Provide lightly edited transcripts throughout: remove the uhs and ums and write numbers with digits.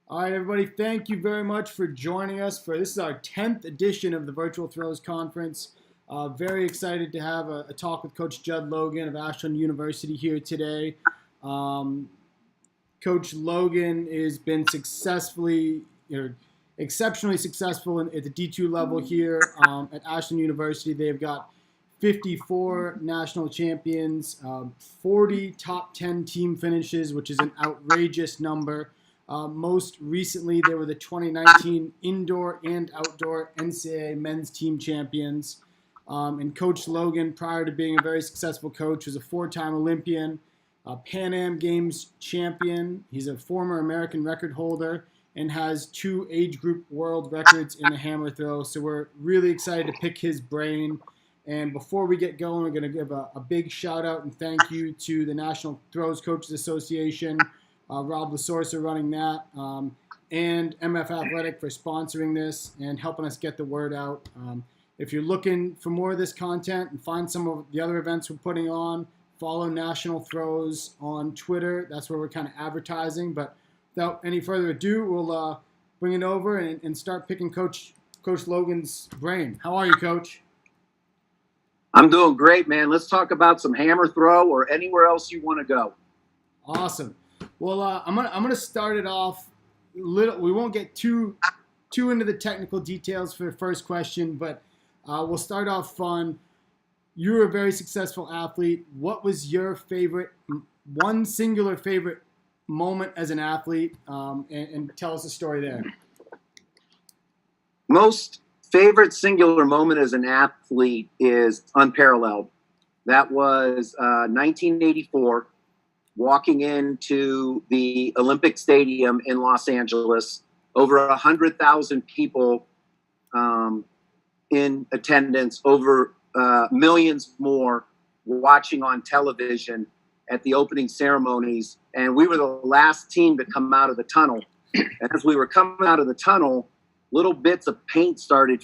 All right, everybody, thank you very much for joining us for this is our 10th edition of the Virtual Throws Conference. Very excited to have a talk with Coach Jud Logan of Ashland University here today. Coach Logan has been exceptionally successful at the D2 level here at Ashland University. They've got 54 national champions, 40 top 10 team finishes, which is an outrageous number. Most recently, they were the 2019 indoor and outdoor NCAA men's team champions. And Coach Logan, prior to being a very successful coach, was a four-time Olympian, a Pan Am Games champion. He's a former American record holder and has 2 age group world records in the hammer throw. So we're really excited to pick his brain. And before we get going, we're going to give a big shout out and thank you to the National Throws Coaches Association, Rob Lasorsa running that, and MF Athletic for sponsoring this and helping us get the word out. If you're looking for more of this content and find some of the other events we're putting on, follow National Throws on Twitter. That's where we're kind of advertising. But without any further ado, we'll bring it over and start picking Coach Logan's brain. How are you, Coach? I'm doing great, man. Let's talk about some hammer throw or anywhere else you want to go. Awesome. Well, I'm gonna start it off. We won't get too into the technical details for the first question, but we'll start off fun. You were a very successful athlete. What was your one singular favorite moment as an athlete? And tell us a story there. Most favorite singular moment as an athlete is unparalleled. That was 1984, walking into the Olympic Stadium in Los Angeles, over 100,000 people in attendance, over millions more watching on television at the opening ceremonies. And we were the last team to come out of the tunnel. And as we were coming out of the tunnel, little bits of paint started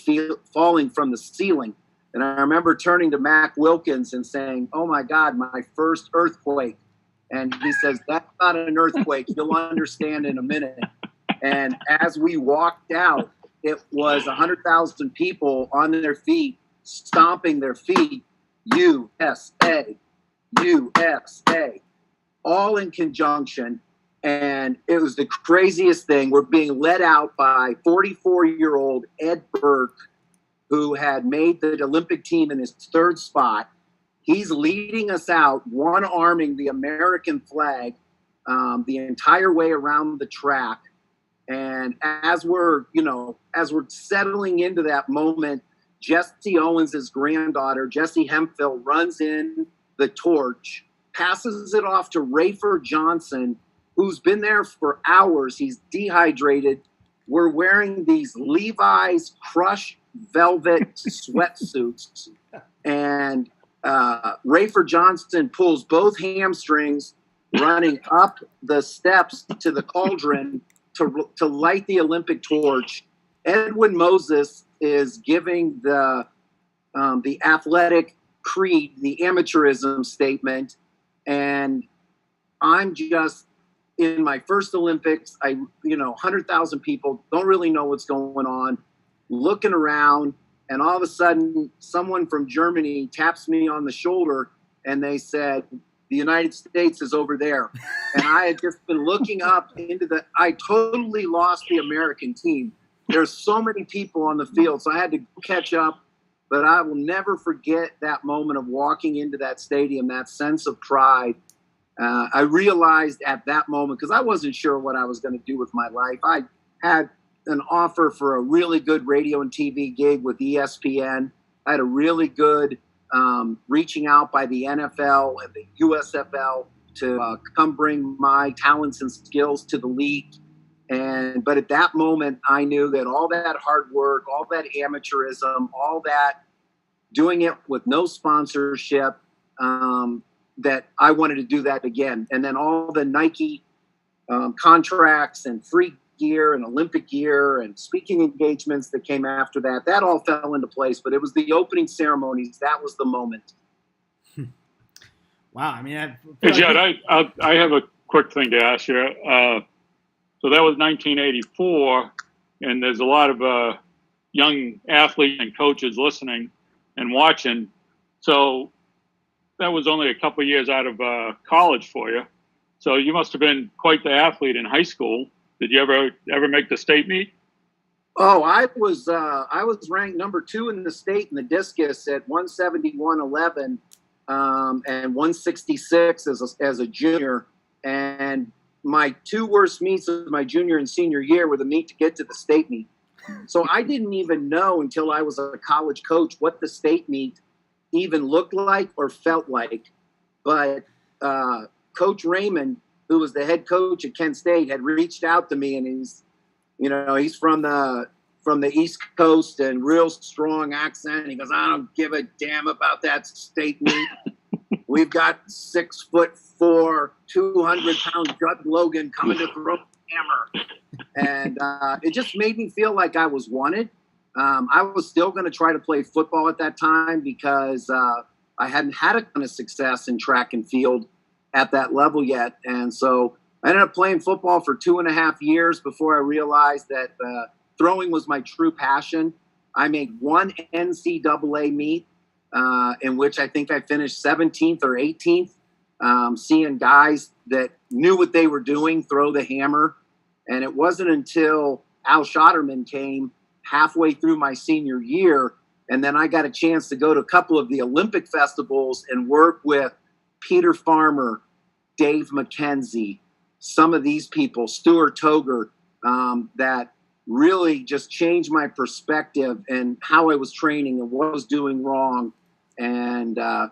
falling from the ceiling. And I remember turning to Mac Wilkins and saying, "Oh my God, my first earthquake." And he says, "That's not an earthquake. You'll understand in a minute." And as we walked out, it was 100,000 people on their feet, stomping their feet, USA, USA, all in conjunction. And it was the craziest thing. We're being led out by 44-year-old Ed Burke, who had made the Olympic team in his third spot. He's leading us out, one-arming the American flag the entire way around the track. And as we're settling into that moment, Jesse Owens' granddaughter, Jessie Hemphill, runs in the torch, passes it off to Rafer Johnson, who's been there for hours. He's dehydrated. We're wearing these Levi's crushed velvet sweatsuits. And Rafer Johnson pulls both hamstrings, running up the steps to the cauldron to light the Olympic torch. Edwin Moses is giving the athletic creed, the amateurism statement. And I'm just in my first Olympics, 100,000 people don't really know what's going on, looking around, and all of a sudden someone from Germany taps me on the shoulder and they said, "The United States is over there." And I had just been looking up I totally lost the American team. There's so many people on the field, so I had to catch up, but I will never forget that moment of walking into that stadium, that sense of pride. I realized at that moment, because I wasn't sure what I was going to do with my life. I had an offer for a really good radio and TV gig with ESPN. I had a really good reaching out by the NFL and the USFL to come bring my talents and skills to the league. But at that moment, I knew that all that hard work, all that amateurism, all that doing it with no sponsorship, that I wanted to do that again. And then all the Nike contracts and free gear and Olympic gear and speaking engagements that came after that, that all fell into place. But it was the opening ceremonies. That was the moment. Wow. I mean, hey, Jud, I have a quick thing to ask you. So that was 1984, and there's a lot of young athletes and coaches listening and watching. So that was only a couple of years out of college for you. So you must have been quite the athlete in high school. Did you ever make the state meet? Oh, I was ranked number 2 in the state in the discus at 171.11 and 166 as a junior. And my 2 worst meets of my junior and senior year were the meet to get to the state meet. So I didn't even know until I was a college coach what the state meet even looked like or felt like. But Coach Raymond, who was the head coach at Kent State, had reached out to me, and he's from the East Coast and real strong accent. He goes, I don't give a damn about that state meet. We've got 6'4", 200-pound Jud Logan coming to throw a hammer. And it just made me feel like I was wanted. I was still going to try to play football at that time because I hadn't had a ton of success in track and field at that level yet. And so I ended up playing football for 2.5 years before I realized that throwing was my true passion. I made one NCAA meet in which I think I finished 17th or 18th, seeing guys that knew what they were doing throw the hammer. And it wasn't until Al Schotterman came halfway through my senior year, and then I got a chance to go to a couple of the Olympic festivals and work with Peter Farmer, Dave McKenzie, some of these people, Stuart Toger, that really just changed my perspective and how I was training and what I was doing wrong. And, I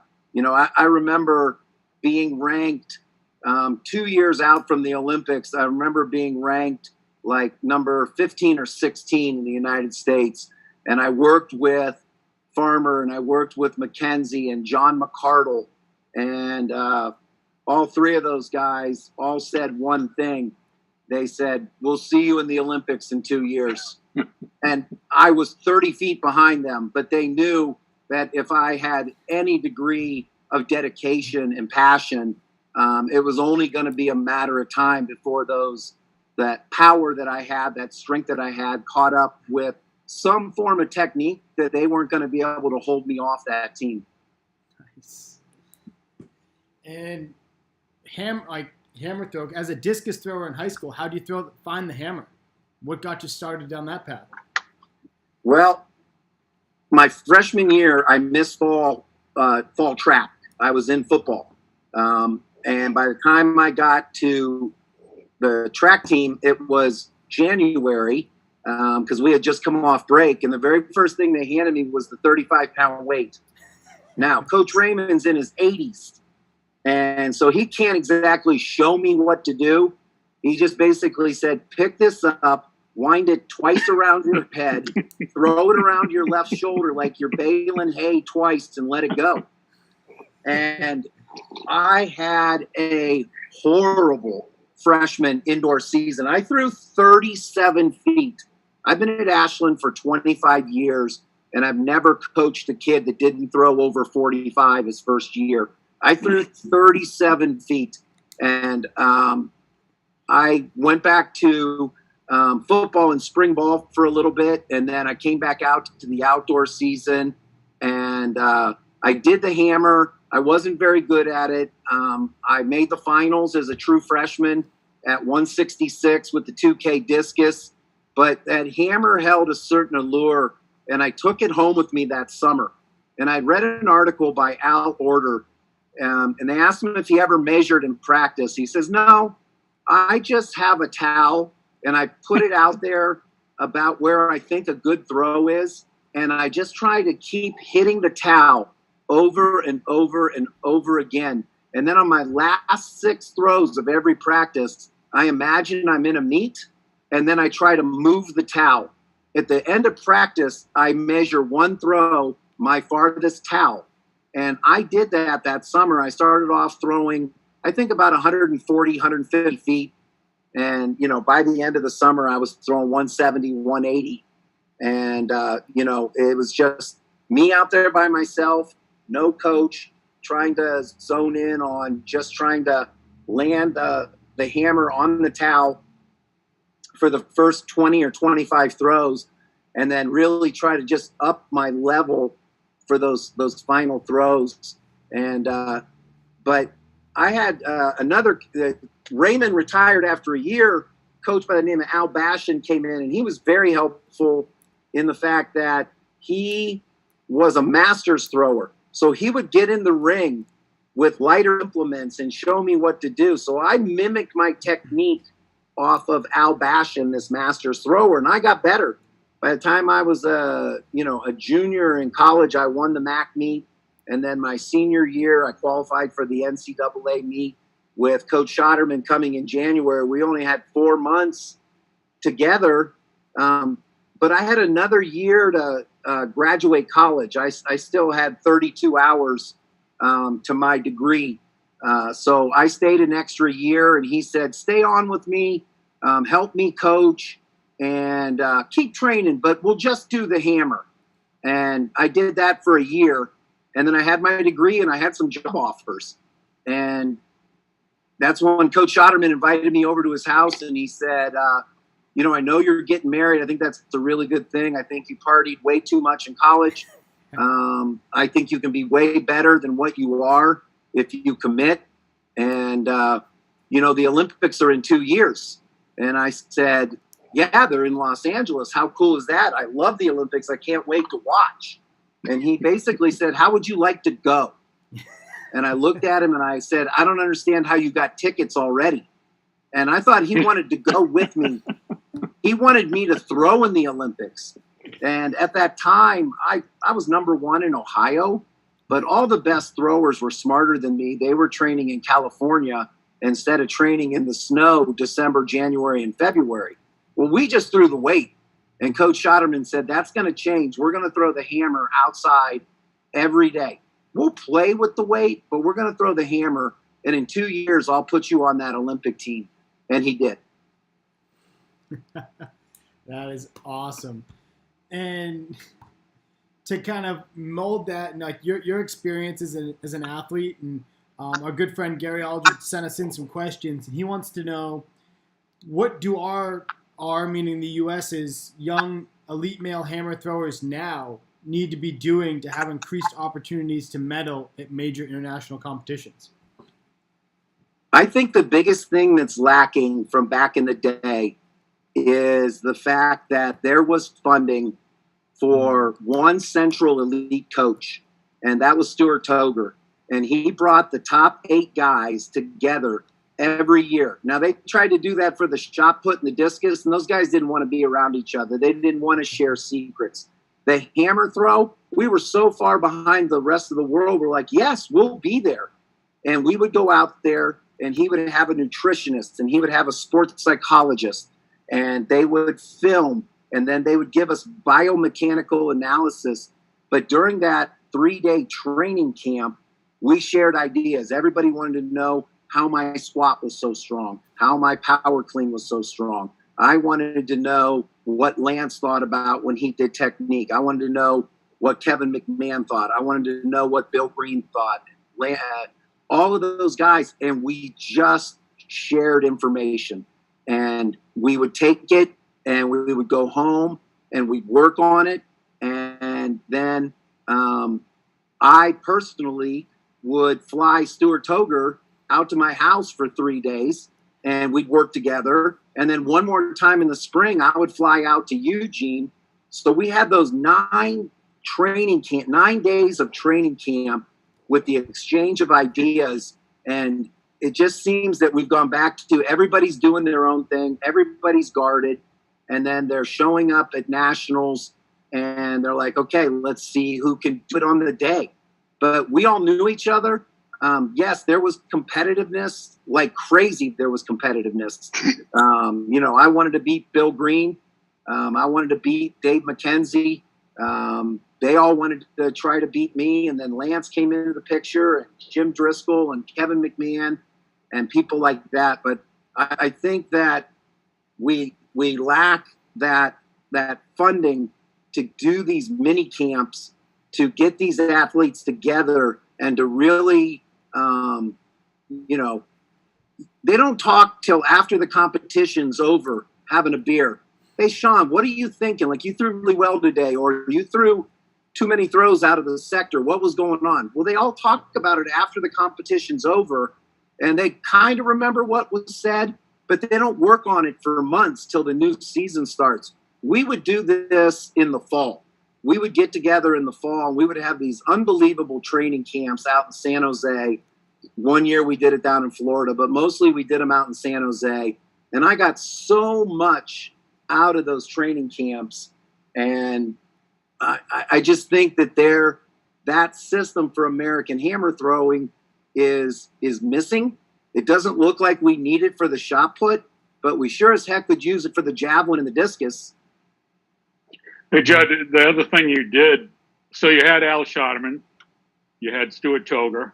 remember being ranked 2 years out from the Olympics. I remember being ranked like number 15 or 16 in the United States. And I worked with Farmer and I worked with McKenzie and John McCardle. And all 3 of those guys all said one thing. They said, we'll see you in the Olympics in 2 years. And I was 30 feet behind them, but they knew that if I had any degree of dedication and passion, it was only going to be a matter of time before that power that I had, that strength that I had, caught up with some form of technique that they weren't going to be able to hold me off that team. Nice. And hammer throw, as a discus thrower in high school, how do you find the hammer? What got you started down that path? Well, my freshman year, I missed fall track. I was in football. And by the time I got to the track team, it was January because we had just come off break. And the very first thing they handed me was the 35-pound weight. Now, Coach Raymond's in his 80s. And so he can't exactly show me what to do. He just basically said, pick this up, wind it twice around your head, throw it around your left shoulder like you're baling hay twice, and let it go. And I had a horrible freshman indoor season. I threw 37 feet. I've been at Ashland for 25 years, and I've never coached a kid that didn't throw over 45 his first year. I threw 37 feet, and I went back to football and spring ball for a little bit, and then I came back out to the outdoor season, and I did the hammer. I wasn't very good at it. I made the finals as a true freshman at 166 with the 2K discus, but that hammer held a certain allure, and I took it home with me that summer. And I read an article by Al Order, and they asked him if he ever measured in practice. He says, no, I just have a towel, and I put it out there about where I think a good throw is, and I just try to keep hitting the towel over and over and over again. And then on my last 6 throws of every practice, I imagine I'm in a meet, and then I try to move the towel. At the end of practice, I measure one throw, my farthest towel. And I did that summer. I started off throwing, I think, about 140, 150 feet. And, by the end of the summer, I was throwing 170, 180. And, it was just me out there by myself, no coach, trying to zone in on just trying to land the hammer on the towel. for the first 20 or 25 throws, and then really try to just up my level for those final throws. And but I had another Raymond retired after a year. Coach by the name of Al Bashan came in, and he was very helpful in the fact that he was a master's thrower. So he would get in the ring with lighter implements and show me what to do. So I mimicked my technique off of Al Bashan, this master's thrower, and I got better. By the time I was a junior in college, I won the MAC meet. And then my senior year, I qualified for the NCAA meet with Coach Schotterman coming in January. We only had 4 months together, but I had another year to graduate college. I still had 32 hours to my degree. So I stayed an extra year, and he said, stay on with me, help me coach, and keep training, but we'll just do the hammer. And I did that for a year. And then I had my degree, and I had some job offers. And that's when Coach Schotterman invited me over to his house, and he said, I know you're getting married. I think that's a really good thing. I think you partied way too much in college. I think you can be way better than what you are if you commit. And, the Olympics are in 2 years. And I said, yeah, they're in Los Angeles. How cool is that? I love the Olympics. I can't wait to watch. And he basically said, how would you like to go? And I looked at him and I said, I don't understand how you got tickets already. And I thought he wanted to go with me. He wanted me to throw in the Olympics. And at that time, I was number 1 in Ohio, but all the best throwers were smarter than me. They were training in California instead of training in the snow December, January, and February. Well, we just threw the weight. And Coach Schotterman said, that's going to change. We're going to throw the hammer outside every day. We'll play with the weight, but we're going to throw the hammer. And in 2 years, I'll put you on that Olympic team. And he did. That is awesome. And to kind of mold that, and like your experience as an athlete, and our good friend Gary Aldridge sent us in some questions, and he wants to know, what do our meaning the US's young elite male hammer throwers now need to be doing to have increased opportunities to medal at major international competitions? I think the biggest thing that's lacking from back in the day is the fact that there was funding for one central elite coach, and that was Stuart Toger. And he brought the top 8 guys together every year. Now, they tried to do that for the shot put and the discus, and those guys didn't want to be around each other. They didn't want to share secrets. The hammer throw, we were so far behind the rest of the world. We're like, yes, we'll be there. And we would go out there, and he would have a nutritionist, and he would have a sports psychologist, and they would film, and then they would give us biomechanical analysis. But during that 3-day training camp, we shared ideas. Everybody wanted to know how my squat was so strong, how my power clean was so strong. I wanted to know what Lance thought about when he did technique. I wanted to know what Kevin McMahon thought. I wanted to know what Bill Green thought. All of those guys, and we just shared information. And we would take it, and we would go home, and we'd work on it. And then I personally would fly Stuart Toger out to my house for 3 days, and we'd work together. And then one more time in the spring, I would fly out to Eugene. So we had those 9 days of training camp with the exchange of ideas. And it just seems that we've gone back to everybody's doing their own thing. Everybody's guarded. And then they're showing up at nationals, and they're like, okay, let's see who can do it on the day. But we all knew each other. Yes, there was competitiveness, like crazy. There was competitiveness. I wanted to beat Bill Green. I wanted to beat Dave McKenzie. They all wanted to try to beat me. And then Lance came into the picture, and Jim Driscoll and Kevin McMahon and people like that. But I think that we lack that funding to do these mini camps, to get these athletes together, and to really, they don't talk till after the competition's over having a beer. Hey, Sean, what are you thinking? Like, you threw really well today, or you threw too many throws out of the sector. What was going on? Well, they all talk about it after the competition's over, and they kind of remember what was said, but they don't work on it for months till the new season starts. We would do this in the fall. We would get together in the fall, and we would have these unbelievable training camps out in San Jose. One year we did it down in Florida, but mostly we did them out in San Jose. And I got so much out of those training camps, and I just think that that system for American hammer throwing is missing. It doesn't look like we need it for the shot put, but we sure as heck could use it for the javelin and the discus. Hey, Jud, the other thing you did, so you had Al Schotterman, you had Stuart Toger,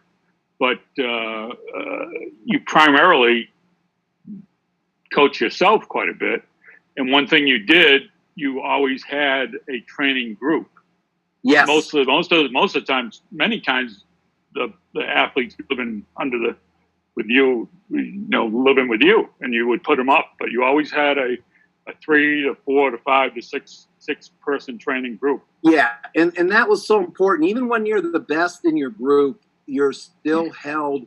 but you primarily coach yourself quite a bit. And one thing you did, you always had a training group. Yes. Most of the times, many times, the athletes living with you, living with you, and you would put them up. But you always had a 3 to 4 to 5 to 6 person training group. Yeah, and that was so important. Even when you're the best in your group, you're still held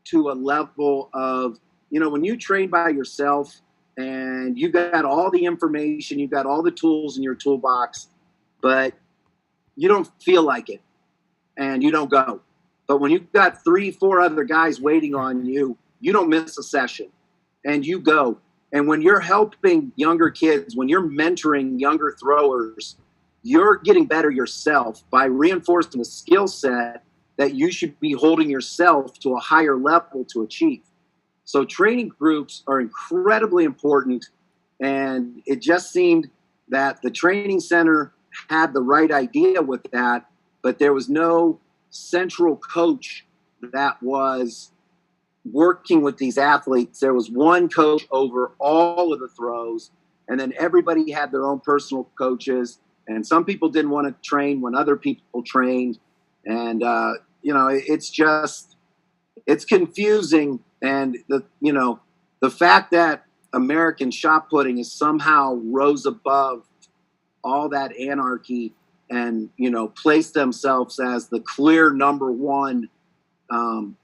to a level of, when you train by yourself and you got all the information, you got all the tools in your toolbox, but you don't feel like it and you don't go. But when you've got 3, 4 other guys waiting on you, you don't miss a session and you go. And when you're helping younger kids, when you're mentoring younger throwers, you're getting better yourself by reinforcing the skill set that you should be holding yourself to a higher level to achieve. So training groups are incredibly important, and it just seemed that the training center had the right idea with that, but there was no central coach that was working with these athletes. There was one coach over all of the throws, and then everybody had their own personal coaches, and some people didn't want to train when other people trained, and it's confusing. And the fact that American shot putting is somehow rose above all that anarchy and, placed themselves as the clear number one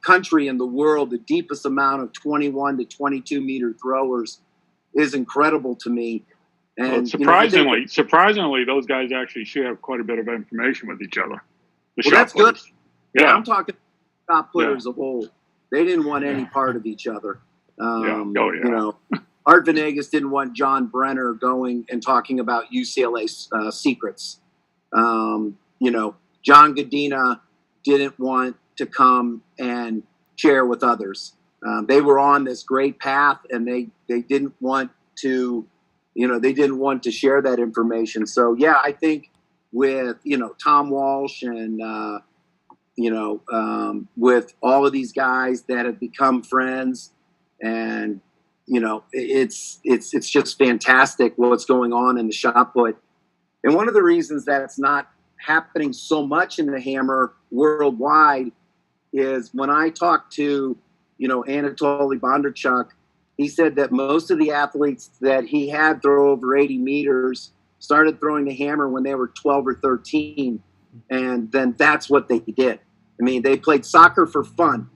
country in the world, the deepest amount of 21 to 22 meter throwers, is incredible to me. And surprisingly, those guys actually share quite a bit of information with each other. That's good. Yeah, I'm talking shot putters of old. They didn't want any part of each other. Art Venegas didn't want John Brenner going and talking about UCLA secrets. John Godina didn't want to come and share with others. They were on this great path, and they didn't want to, share that information. So yeah, I think with Tom Walsh and with all of these guys that have become friends, and it's just fantastic what's going on in the shot put. And one of the reasons that it's not happening so much in the hammer worldwide is when I talked to Anatoly Bondarchuk, he said that most of the athletes that he had throw over 80 meters started throwing the hammer when they were 12 or 13, and then that's what they did. I mean, they played soccer for fun,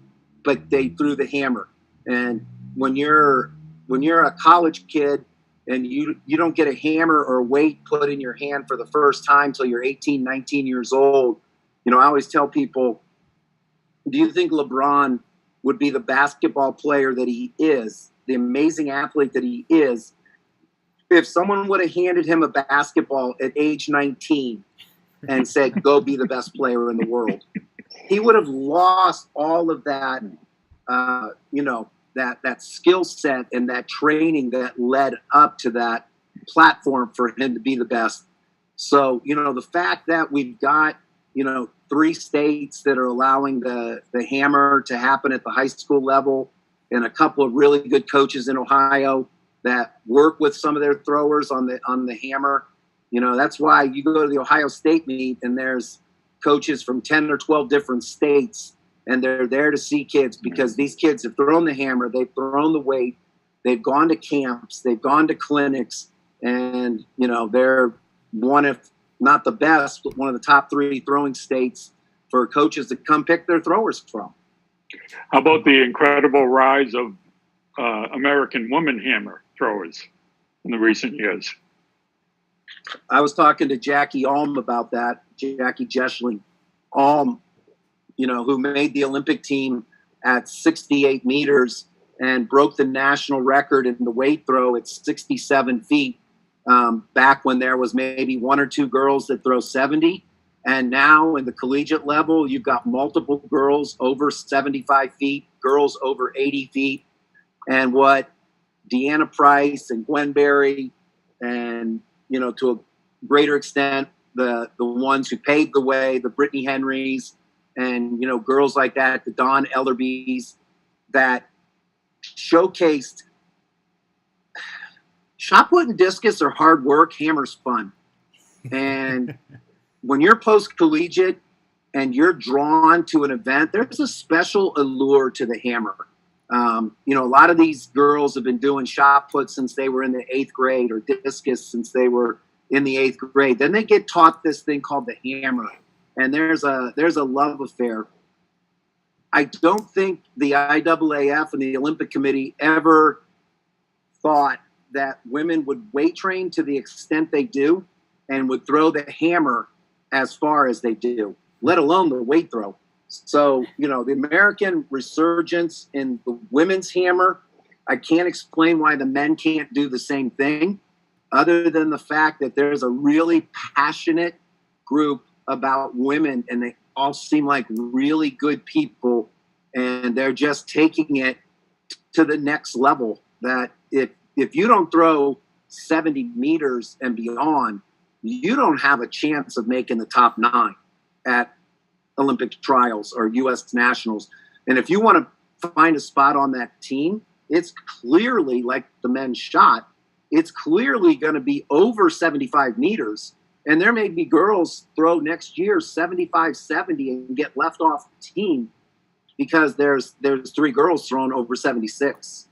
but they threw the hammer. And when you're a college kid and you don't get a hammer or weight put in your hand for the first time till you're 18, 19 years old, I always tell people, do you think LeBron would be the basketball player that he is, the amazing athlete that he is, if someone would have handed him a basketball at age 19 and said, go be the best player in the world? He would have lost all of that, that skill set and that training that led up to that platform for him to be the best. So, the fact that we've got, 3 states that are allowing the hammer to happen at the high school level, and a couple of really good coaches in Ohio that work with some of their throwers on the hammer. That's why you go to the Ohio State meet and there's coaches from 10 or 12 different states, and they're there to see kids because these kids have thrown the hammer, they've thrown the weight, They've gone to camps, they've gone to clinics, and, you know, they're one, if not the best, but one of the top 3 throwing states for coaches to come pick their throwers from. How about the incredible rise of American women hammer throwers in the recent years? I was talking to Jackie Alm about that, Jackie Jeschling Alm, you know, who made the Olympic team at 68 meters and broke the national record in the weight throw at 67 feet, back when there was maybe 1 or 2 girls that throw 70. And now in the collegiate level, you've got multiple girls over 75 feet, girls over 80 feet. And what Deanna Price and Gwen Berry and, you know, to a greater extent, the ones who paved the way, the Brittany Henrys and, you know, girls like that, the Dawn Ellerbys, that showcased shot put and discus are hard work, hammer's fun. And when you're post-collegiate and you're drawn to an event, there's a special allure to the hammer. You know, a lot of these girls have been doing shot put since they were in the 8th grade, or discus since they were in the 8th grade. Then they get taught this thing called the hammer, and there's a love affair. I don't think the IAAF and the Olympic Committee ever thought that women would weight train to the extent they do and would throw the hammer as far as they do, let alone the weight throw. So, you know, the American resurgence in the women's hammer, I can't explain why the men can't do the same thing, other than the fact that there's a really passionate group about women, and they all seem like really good people, and they're just taking it to the next level. That if you don't throw 70 meters and beyond, you don't have a chance of making the top 9 at Olympic trials or U.S. nationals. And if you want to find a spot on that team, it's clearly, like the men's shot, it's clearly going to be over 75 meters. And there may be girls throw next year 75, 70 and get left off the team because there's 3 girls thrown over 76.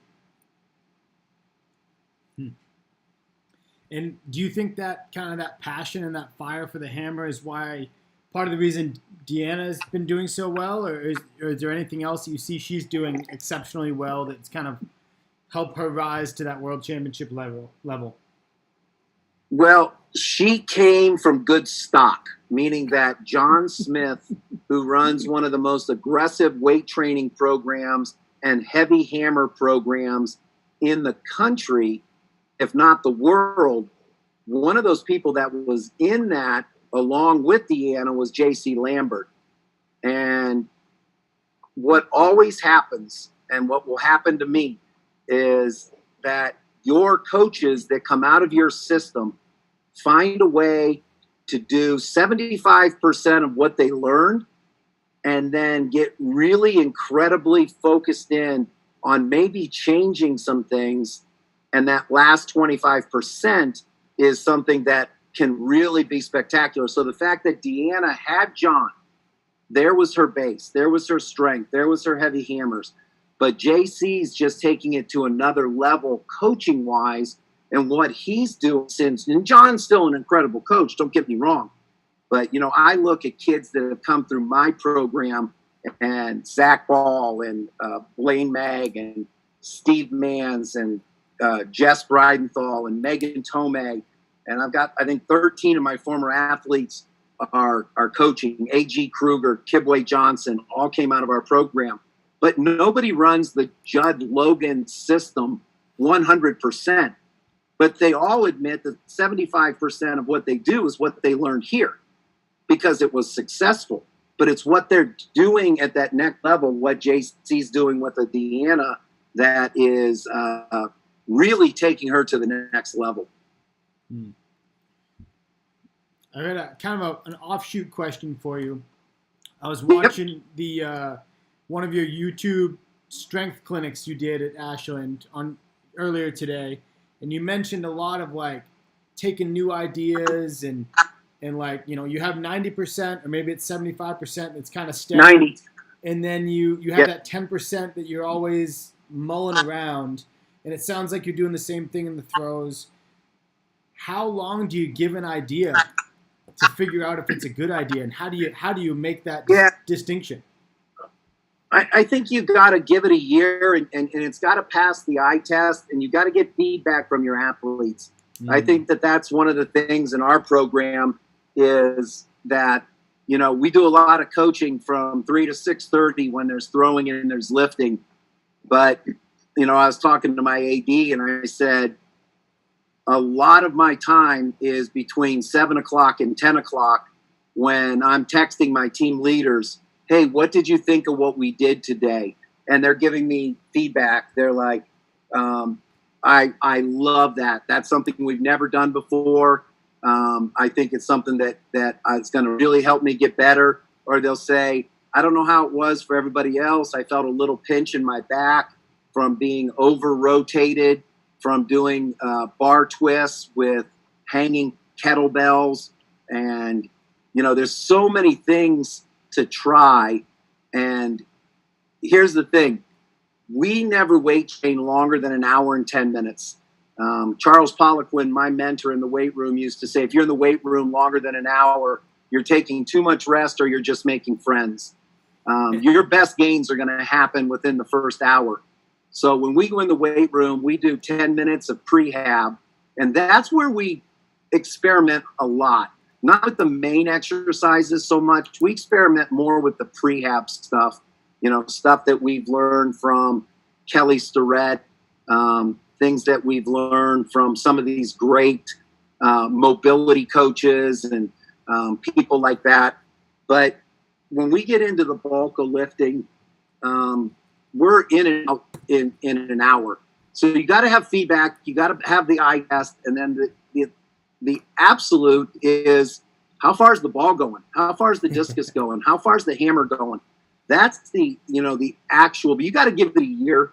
And do you think that kind of that passion and that fire for the hammer is why part of the reason Deanna's been doing so well, or is there anything else that you see she's doing exceptionally well that's kind of helped her rise to that world championship level? Well, she came from good stock, meaning that John Smith, who runs one of the most aggressive weight training programs and heavy hammer programs in the country, if not the world, one of those people that was in that along with Deanna was J.C. Lambert. And what always happens, and what will happen to me, is that your coaches that come out of your system find a way to do 75% of what they learned and then get really incredibly focused in on maybe changing some things. And that last 25% is something that can really be spectacular. So the fact that Deanna had John, there was her base, there was her strength, there was her heavy hammers. But JC's just taking it to another level coaching-wise, and what he's doing since, and John's still an incredible coach, don't get me wrong. But, you know, I look at kids that have come through my program, and Zach Ball and Blaine Mag and Steve Mans and Jess Bridenthal and Megan Tomei. And I've got, I think, 13 of my former athletes are coaching. A.G. Kruger, Kibwe Johnson, all came out of our program. But nobody runs the Jud Logan system 100%. But they all admit that 75% of what they do is what they learned here because it was successful. But it's what they're doing at that next level, what JC's doing with the Deanna, that is really taking her to the next level. I got a kind of an offshoot question for you. I was watching the one of your YouTube strength clinics you did at Ashland on earlier today, and you mentioned a lot of like taking new ideas and like, you know, you have 90% or maybe it's 75% that's kind of steady, 90, and then you have that 10% that you're always mulling around. and it sounds like you're doing the same thing in the throws. How long do you give an idea to figure out if it's a good idea, and how do you make that distinction? I think you got to give it a year, and it's got to pass the eye test, and you got to get feedback from your athletes. I think that's one of the things in our program is that, you know, we do a lot of coaching from 3 to 6:30 when there's throwing and there's lifting. But, you know, I was talking to my AD and I said, a lot of my time is between 7 o'clock and 10 o'clock when I'm texting my team leaders, hey, what did you think of what we did today? And they're giving me feedback. They're like, I love that. That's something we've never done before. I think it's something that is going to really help me get better. Or they'll say, I don't know how it was for everybody else. I felt a little pinch in my back from being over-rotated, from doing bar twists with hanging kettlebells. And, you know, there's so many things to try. And here's the thing. We never weight train longer than an hour and 10 minutes. Charles Poliquin, my mentor in the weight room, used to say, if you're in the weight room longer than an hour, you're taking too much rest or you're just making friends. Your best gains are going to happen within the first hour. So when we go in the weight room, we do 10 minutes of prehab, and that's where we experiment a lot. Not with the main exercises so much. We experiment more with the prehab stuff, you know, stuff that we've learned from Kelly Starrett, things that we've learned from some of these great mobility coaches and people like that. But when we get into the bulk of lifting, we're in and out in an hour. So you got to have feedback. You got to have the eye test. And then the absolute is, how far is the ball going? How far is the discus going? How far is the hammer going? That's the actual, but you got to give it a year.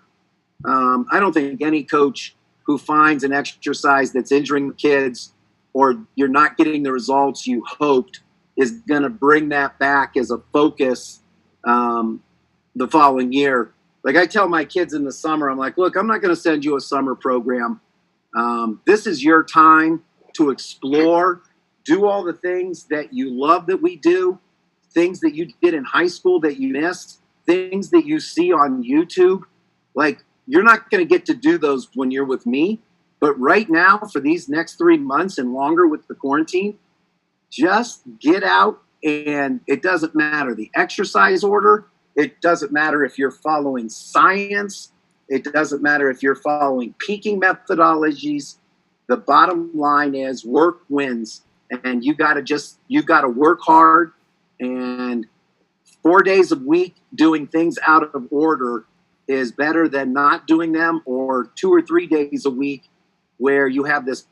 I don't think any coach who finds an exercise that's injuring the kids or you're not getting the results you hoped is going to bring that back as a focus the following year. Like I tell my kids in the summer, I'm like, look, I'm not going to send you a summer program. This is your time to explore, do all the things that you love that we do, things that you did in high school that you missed, things that you see on YouTube. Like, you're not going to get to do those when you're with me. But right now, for these next 3 months and longer with the quarantine, just get out, and it doesn't matter the exercise order. It doesn't matter if you're following science. It doesn't matter if you're following peaking methodologies. The bottom line is work wins, and you got to work hard. And 4 days a week doing things out of order is better than not doing them, or 2 or 3 days a week where you have this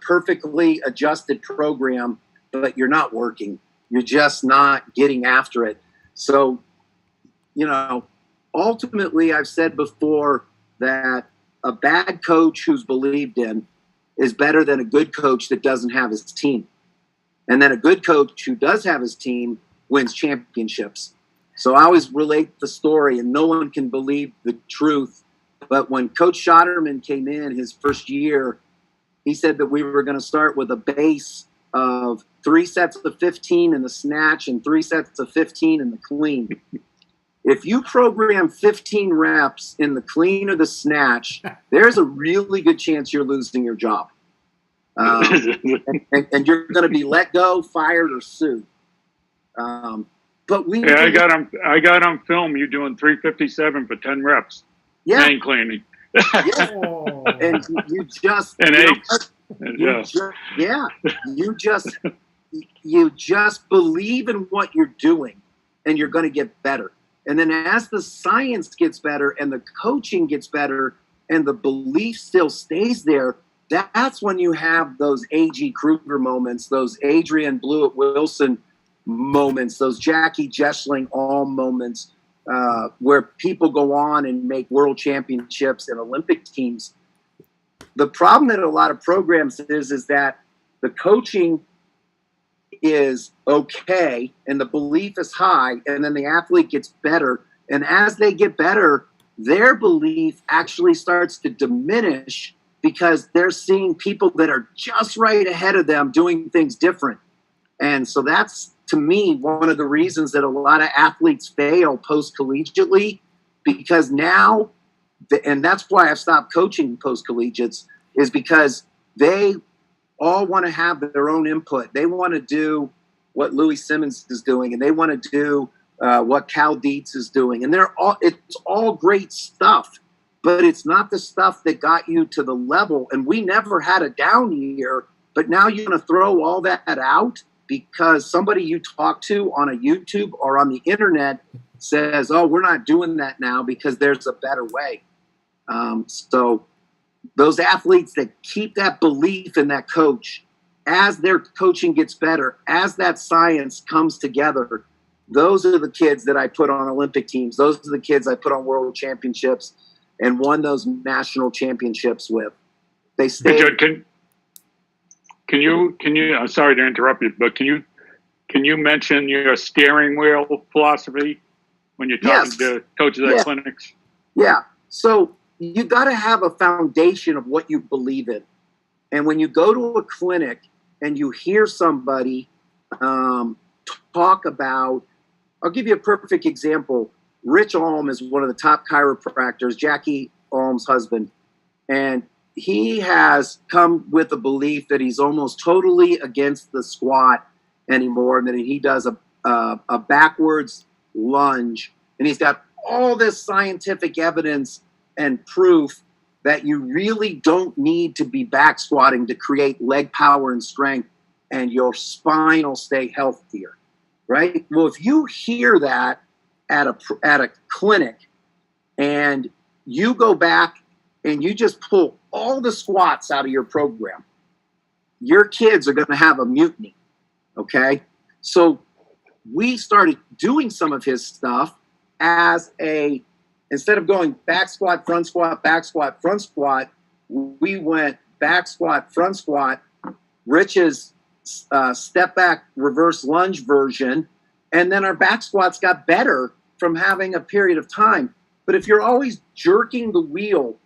perfectly adjusted program, but you're not working. You're just not getting after it. So, ultimately, I've said before that a bad coach who's believed in is better than a good coach that doesn't have his team. And then a good coach who does have his team wins championships. So I always relate the story, and no one can believe the truth. But when Coach Schotterman came in his first year, he said that we were going to start with a base of 3 sets of 15 in the snatch and 3 sets of 15 in the clean. If you program 15 reps in the clean or the snatch, there's a really good chance you're losing your job. And you're going to be let go, fired, or sued. But I got on film you doing 357 for 10 reps. Yeah. Hang cleaning. Yeah. And you just you just believe in what you're doing, and you're going to get better. And then as the science gets better and the coaching gets better and the belief still stays there, that's when you have those A.G. Kruger moments, those Adrian Blewett-Wilson moments, those Jackie Jeschling all moments, where people go on and make world championships and Olympic teams. The problem in a lot of programs is that the coaching is okay and the belief is high, and then the athlete gets better. And as they get better, their belief actually starts to diminish because they're seeing people that are just right ahead of them doing things different. And so that's, to me, one of the reasons that a lot of athletes fail post-collegiately, because now, and that's why I've stopped coaching post-collegiates, is because they all want to have their own input. They want to do what Louis Simmons is doing, and they want to do what Cal Dietz is doing. And it's all great stuff, but it's not the stuff that got you to the level. And we never had a down year, but now you're going to throw all that out because somebody you talk to on a YouTube or on the internet says, oh, we're not doing that now because there's a better way. So those athletes that keep that belief in that coach, as their coaching gets better, as that science comes together, those are the kids that I put on Olympic teams. Those are the kids I put on world championships and won those national championships with. They stay. Hey, Jud, can you? I'm sorry to interrupt you, but can you mention your steering wheel philosophy when you're talking to coaches at clinics? Yeah. So you got to have a foundation of what you believe in. And when you go to a clinic and you hear somebody talk about, I'll give you a perfect example. Rich Alm is one of the top chiropractors, Jackie Alm's husband. And he has come with a belief that he's almost totally against the squat anymore, and that he does a backwards lunge. And he's got all this scientific evidence and proof that you really don't need to be back squatting to create leg power and strength, and your spine will stay healthier, right? Well, if you hear that at a clinic and you go back and you just pull all the squats out of your program, your kids are going to have a mutiny, okay? So we started doing some of his stuff instead of going back squat, front squat, back squat, front squat, we went back squat, front squat, Rich's step back reverse lunge version, and then our back squats got better from having a period of time. But if you're always jerking the wheel,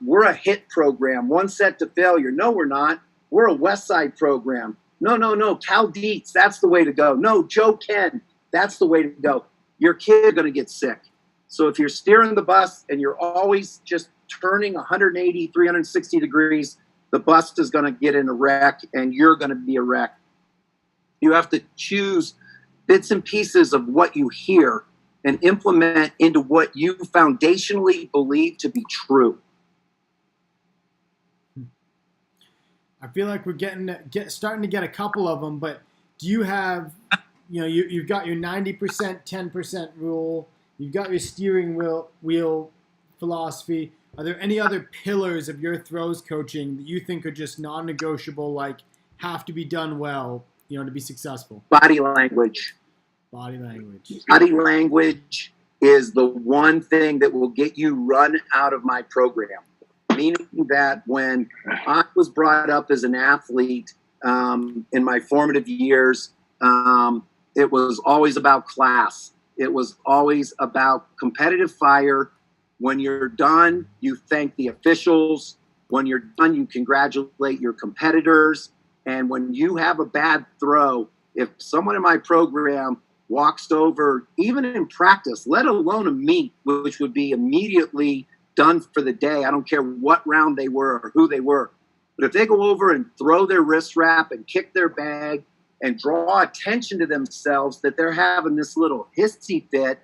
we're a HIT program, one set to failure. No, we're not. We're a West Side program. No. Cal Dietz, that's the way to go. No, Joe Ken, that's the way to go. Your kid is going to get sick. So if you're steering the bus and you're always just turning 180, 360 degrees, the bus is going to get in a wreck and you're going to be a wreck. You have to choose bits and pieces of what you hear and implement into what you foundationally believe to be true. I feel like we're starting to get a couple of them, but do you have, you've got your 90%, 10% rule, you've got your steering wheel philosophy. Are there any other pillars of your throws coaching that you think are just non-negotiable, like have to be done well, to be successful? Body language. Body language. Body language is the one thing that will get you run out of my program. Meaning that when I was brought up as an athlete in my formative years, it was always about class. It was always about competitive fire. When you're done, you thank the officials. When you're done, you congratulate your competitors. And when you have a bad throw, if someone in my program walks over, even in practice, let alone a meet, which would be immediately done for the day, I don't care what round they were or who they were. But if they go over and throw their wrist wrap and kick their bag and draw attention to themselves that they're having this little hissy fit,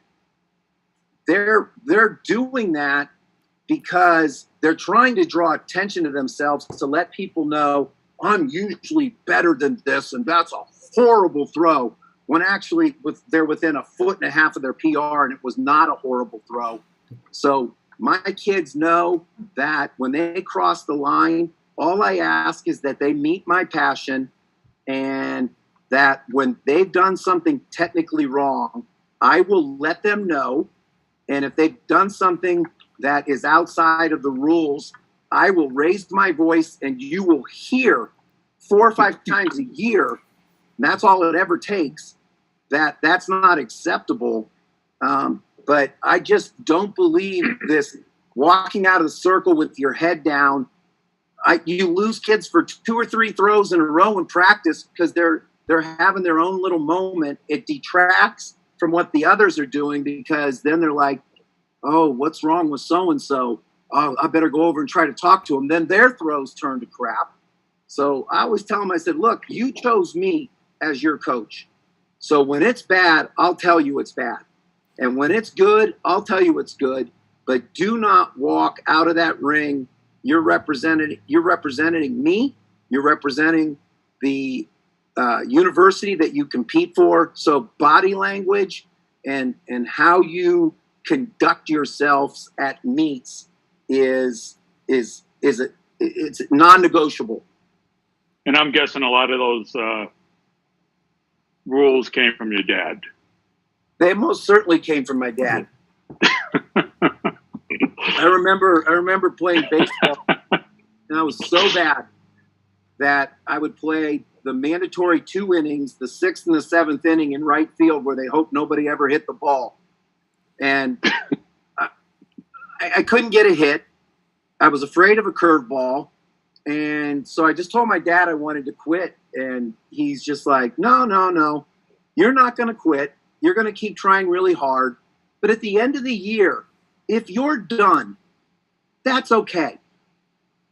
they're doing that because they're trying to draw attention to themselves to let people know I'm usually better than this, and that's a horrible throw, when actually they're within 1.5 feet of their PR, and it was not a horrible throw. So my kids know that when they cross the line, all I ask is that they meet my passion, and that when they've done something technically wrong, I will let them know. And if they've done something that is outside of the rules, I will raise my voice, and you will hear 4 or 5 times a year, and that's all it ever takes, that's not acceptable. But I just don't believe this walking out of the circle with your head down. You lose kids for 2 or 3 throws in a row in practice because they're having their own little moment. It detracts from what the others are doing, because then they're like, oh, what's wrong with so-and-so? Oh, I better go over and try to talk to them. Then their throws turn to crap. So I always tell them, I said, look, you chose me as your coach. So when it's bad, I'll tell you it's bad. And when it's good, I'll tell you it's good. But do not walk out of that ring. You're representing me. You're representing the university that you compete for. So body language and how you conduct yourselves at meets is it's non-negotiable. And I'm guessing a lot of those rules came from your dad. They most certainly came from my dad. I remember playing baseball, and I was so bad that I would play the mandatory 2 innings, the 6th and the 7th inning in right field, where they hope nobody ever hit the ball. And I couldn't get a hit. I was afraid of a curveball. And so I just told my dad I wanted to quit. And he's just like, no, you're not going to quit. You're going to keep trying really hard. But at the end of the year, if you're done, that's okay.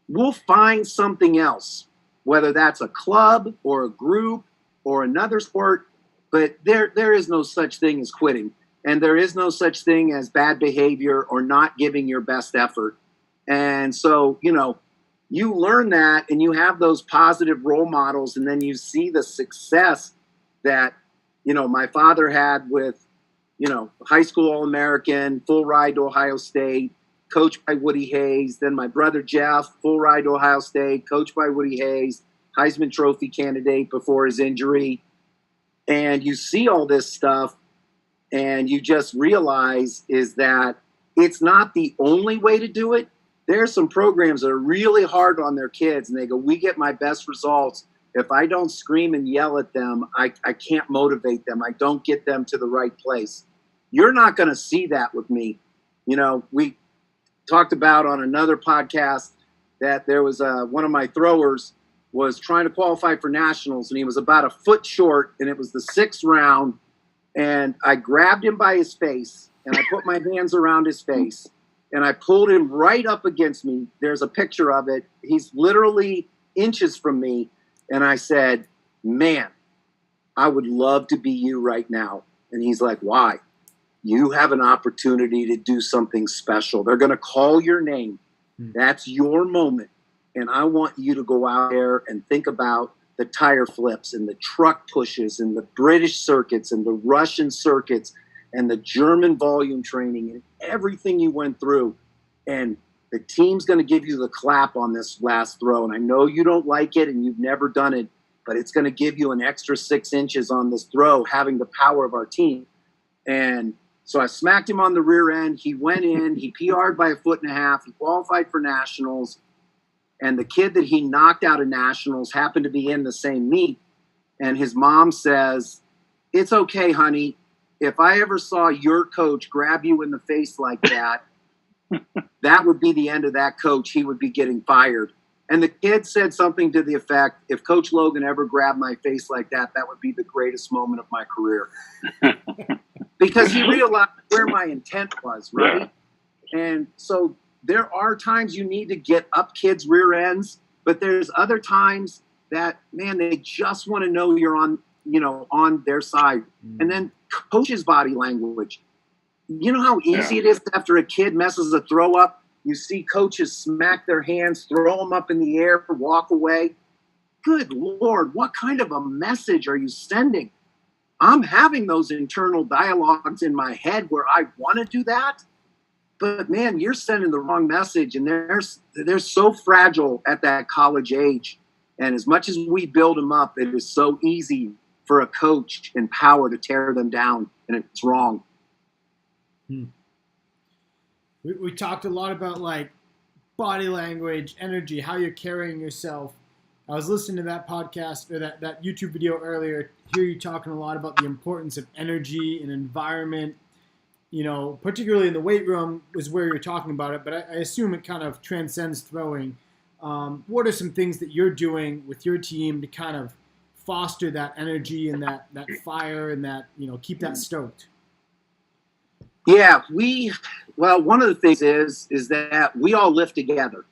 We'll find something else, whether that's a club or a group or another sport. But there is no such thing as quitting. And there is no such thing as bad behavior or not giving your best effort. And so, you learn that, and you have those positive role models, and then you see the success that, my father had with, high school All-American, full ride to Ohio State, coached by Woody Hayes. Then my brother Jeff, full ride to Ohio State, coached by Woody Hayes, Heisman Trophy candidate before his injury. And you see all this stuff, and you just realize is that it's not the only way to do it. There's some programs that are really hard on their kids, and they go, we get my best results. If I don't scream and yell at them, I can't motivate them. I don't get them to the right place. You're not going to see that with me. We talked about on another podcast that there was one of my throwers was trying to qualify for nationals, and he was about a foot short, and it was the 6th round, and I grabbed him by his face, and I put my hands around his face, and I pulled him right up against me. There's a picture of it. He's literally inches from me. And I said, man, I would love to be you right now. And he's like, why? You have an opportunity to do something special. They're going to call your name. That's your moment. And I want you to go out there and think about the tire flips and the truck pushes and the British circuits and the Russian circuits and the German volume training and everything you went through. And the team's going to give you the clap on this last throw. And I know you don't like it and you've never done it, but it's going to give you an extra 6 inches on this throw, having the power of our team. And so I smacked him on the rear end. He went in, he PR'd by 1.5 feet. He qualified for nationals. And the kid that he knocked out of nationals happened to be in the same meet. And his mom says, it's okay, honey. If I ever saw your coach grab you in the face like that, that would be the end of that coach. He would be getting fired. And the kid said something to the effect, if Coach Logan ever grabbed my face like that, that would be the greatest moment of my career. Because he realized where my intent was, right? Yeah. And so there are times you need to get up kids' rear ends, but there's other times that, man, they just want to know you're on their side. And then coach's body language. You know how easy it is after a kid messes a throw up? You see coaches smack their hands, throw them up in the air, walk away. Good Lord, what kind of a message are you sending? I'm having those internal dialogues in my head where I want to do that. But, man, you're sending the wrong message. And they're so fragile at that college age. And as much as we build them up, it is so easy for a coach in power to tear them down. And it's wrong. We talked a lot about like body language, energy, how you're carrying yourself. I was listening to that podcast or that YouTube video earlier. Hear you talking a lot about the importance of energy and environment. particularly in the weight room is where you're talking about it, but I assume it kind of transcends throwing. What are some things that you're doing with your team to kind of foster that energy and that fire and that, keep that stoked? Yeah, one of the things is that we all live together.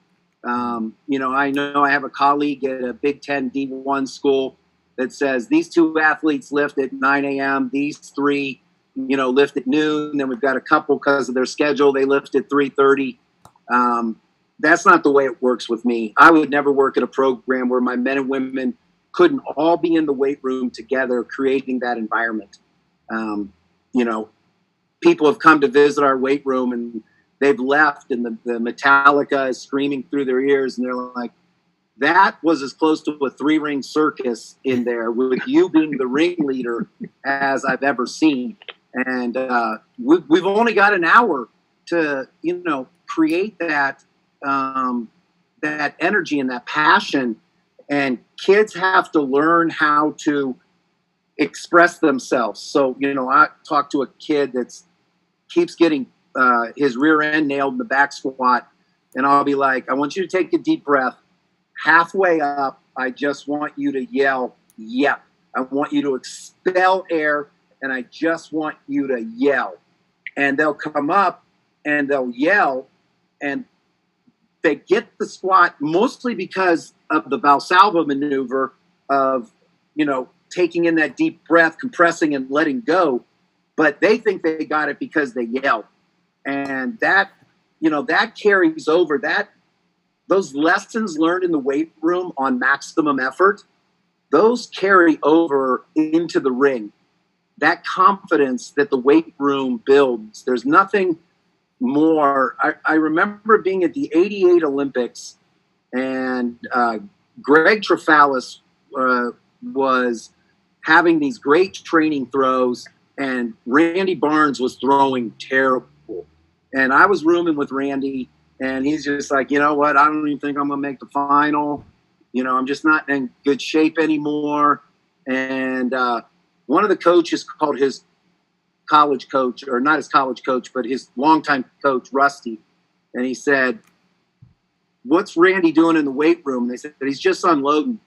I know I have a colleague at a Big Ten D1 school that says these two athletes lift at 9 a.m., these three, lift at noon. Then we've got a couple because of their schedule, they lift at 3:30. That's not the way it works with me. I would never work at a program where my men and women couldn't all be in the weight room together, creating that environment. People have come to visit our weight room and they've left, and the Metallica is screaming through their ears, and they're like, that was as close to a 3-ring circus in there with you being the ringleader as I've ever seen. And we've only got an hour to, create that that energy and that passion. And kids have to learn how to express themselves. So, I talked to a kid that's keeps getting his rear end nailed in the back squat. And I'll be like, I want you to take a deep breath. Halfway up, I just want you to yell, yep. I want you to expel air, and I just want you to yell. And they'll come up and they'll yell, and they get the squat mostly because of the Valsalva maneuver of, taking in that deep breath, compressing and letting go. But they think they got it because they yelled. And that, that carries over. Those lessons learned in the weight room on maximum effort, those carry over into the ring. That confidence that the weight room builds, there's nothing more. I remember being at the 88 Olympics, and Greg Trefalis was having these great training throws, and Randy Barnes was throwing terrible. And I was rooming with Randy, and he's just like, you know what? I don't even think I'm going to make the final. I'm just not in good shape anymore. And one of the coaches called his college coach, or not his college coach, but his longtime coach, Rusty. And he said, what's Randy doing in the weight room? They said, he's just unloading.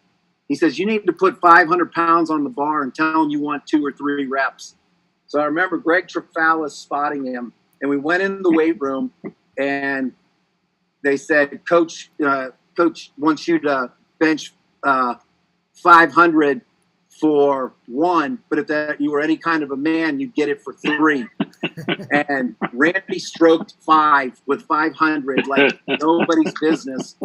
He says, you need to put 500 pounds on the bar and tell him you want 2 or 3 reps. So I remember Greg Trefalis spotting him, and we went in the weight room, and they said, Coach wants you to bench 500 for 1, but if you were any kind of a man, you'd get it for 3. And Randy stroked 5 with 500 like nobody's business.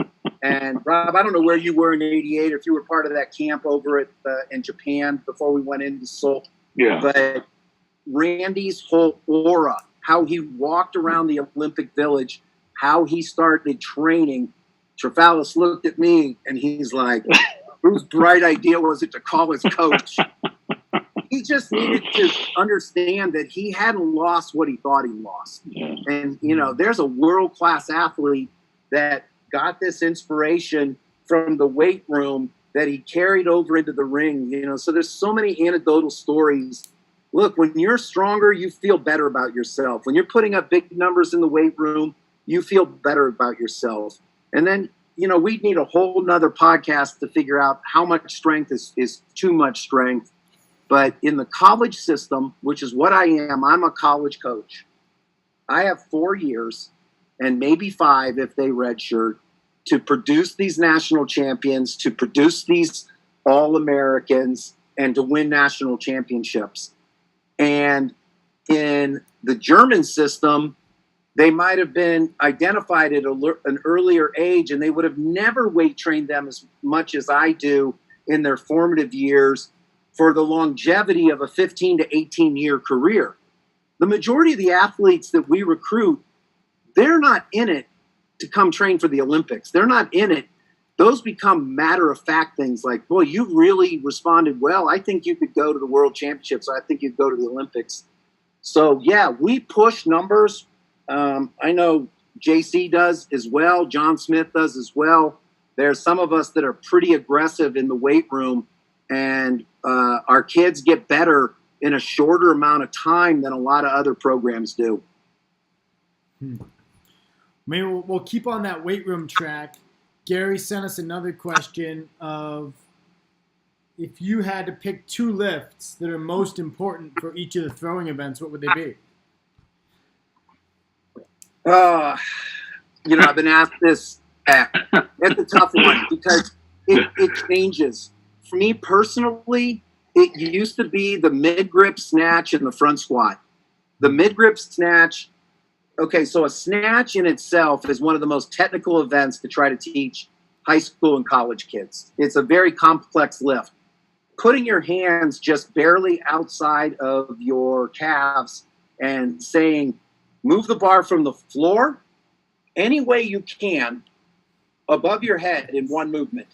And Rob, I don't know where you were in '88, or if you were part of that camp over in Japan before we went into Seoul. Yeah. But Randy's whole aura, how he walked around the Olympic Village, how he started training. Trefalis looked at me and he's like, whose bright idea was it to call his coach? He just needed to understand that he hadn't lost what he thought he lost. Yeah. And, there's a world-class athlete that got this inspiration from the weight room that he carried over into the ring. So there's so many anecdotal stories. Look, when you're stronger, you feel better about yourself. When you're putting up big numbers in the weight room, you feel better about yourself. And then, we'd need a whole nother podcast to figure out how much strength is too much strength. But in the college system, which is what I am, I'm a college coach. I have 4 years, and maybe 5 if they redshirt, to produce these national champions, to produce these All-Americans, and to win national championships. And in the German system, they might have been identified at an earlier age, and they would have never weight trained them as much as I do in their formative years for the longevity of a 15 to 18-year career. The majority of the athletes that we recruit, they're not in it to come train for the Olympics. They're not in it. Those become matter-of-fact things like, boy, you really responded well. I think you could go to the World Championships. I think you'd go to the Olympics. So, yeah, we push numbers. I know JC does as well. John Smith does as well. There's some of us that are pretty aggressive in the weight room, and our kids get better in a shorter amount of time than a lot of other programs do. Maybe we'll keep on that weight room track. Gary sent us another question of, if you had to pick 2 lifts that are most important for each of the throwing events, what would they be? I've been asked this. It's a tough one because it changes. For me personally, it used to be the mid-grip snatch and the front squat. The mid-grip snatch, okay, so a snatch in itself is one of the most technical events to try to teach high school and college kids. It's a very complex lift. Putting your hands just barely outside of your calves and saying, move the bar from the floor any way you can above your head in one movement.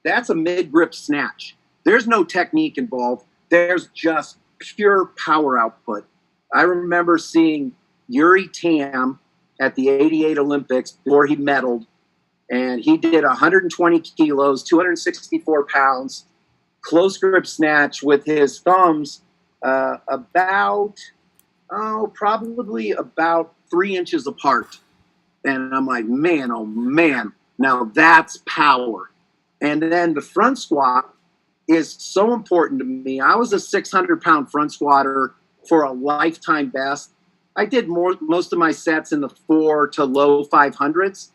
That's a mid-grip snatch. There's no technique involved. There's just pure power output. I remember seeing Yuri Tam at the '88 Olympics before he medaled, and he did 120 kilos, 264 pounds, close grip snatch with his thumbs probably about 3 inches apart. And I'm like, man, oh man, now that's power. And then the front squat is so important to me. I was a 600-pound front squatter for a lifetime best. I did most of my sets in the 4 to low 500s,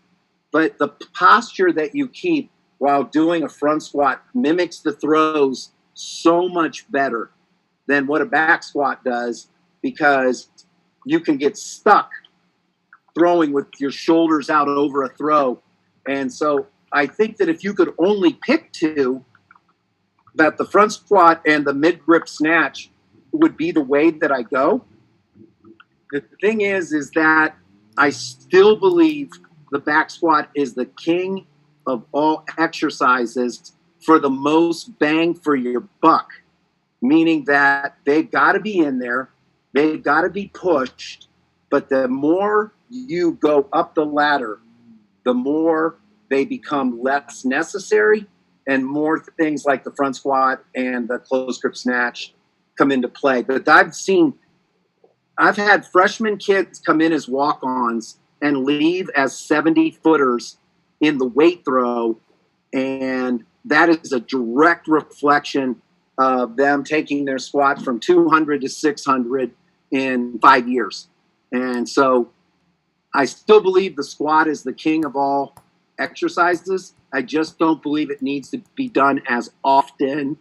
but the posture that you keep while doing a front squat mimics the throws so much better than what a back squat does, because you can get stuck throwing with your shoulders out over a throw. And so I think that if you could only pick 2, that the front squat and the mid-grip snatch would be the way that I go. The thing is that I still believe the back squat is the king of all exercises for the most bang for your buck, meaning that they've got to be in there, they've got to be pushed, but the more you go up the ladder, the more they become less necessary, and more things like the front squat and the close grip snatch come into play. But I've had freshman kids come in as walk-ons and leave as 70-footers in the weight throw, and that is a direct reflection of them taking their squat from 200 to 600 in 5 years. And so I still believe the squat is the king of all exercises. I just don't believe it needs to be done as often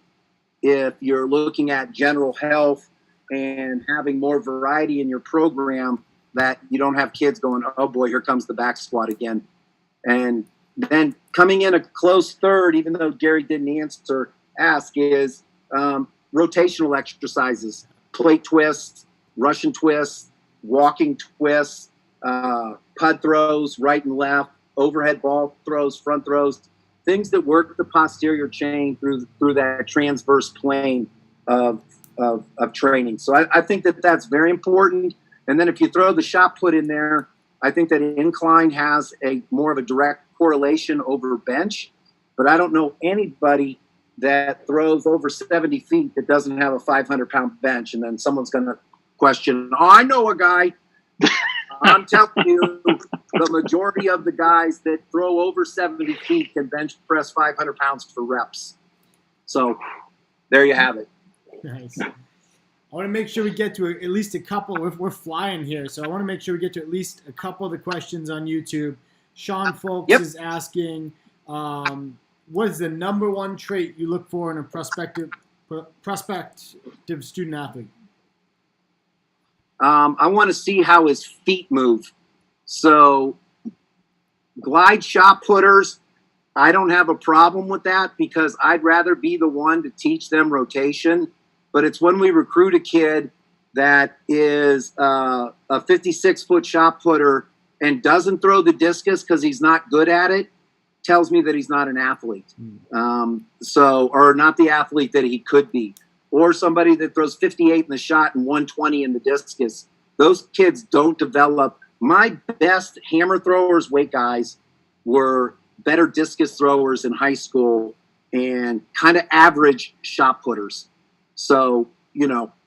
if you're looking at general health and having more variety in your program, that you don't have kids going, oh boy, here comes the back squat again. And then coming in a close third, even though Gary didn't ask, is rotational exercises, plate twists, Russian twists, walking twists, pud throws, right and left, overhead ball throws, front throws, things that work the posterior chain through that transverse plane of training. So I think that that's very important. And then if you throw the shot put in there, I think that incline has a more of a direct correlation over bench. But I don't know anybody that throws over 70 feet that doesn't have a 500-pound bench. And then someone's going to question, oh, I know a guy. I'm telling you, the majority of the guys that throw over 70 feet can bench press 500 pounds for reps. So there you have it. Nice. I want to make sure we get to at least a couple. We're flying here, so I want to make sure we get to at least a couple of the questions on YouTube. Sean Folks is asking, what is the number one trait you look for in a prospective student athlete? I want to see how his feet move. So glide shot putters, I don't have a problem with that because I'd rather be the one to teach them rotation. But it's when we recruit a kid that is a 56-foot shot putter and doesn't throw the discus because he's not good at it, tells me that he's not an athlete. Or not the athlete that he could be. Or somebody that throws 58 in the shot and 120 in the discus. Those kids don't develop. My best hammer throwers, weight guys, were better discus throwers in high school and kind of average shot putters. So,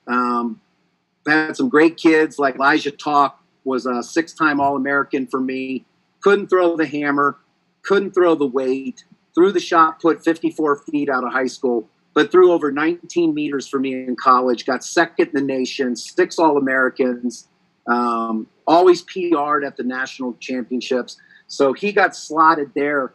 Had some great kids like Elijah Talk was a 6-time All-American for me. Couldn't throw the hammer, couldn't throw the weight, threw the shot put 54 feet out of high school, but threw over 19 meters for me in college, got second in the nation, 6 All-Americans, always PR'd at the national championships. So he got slotted there.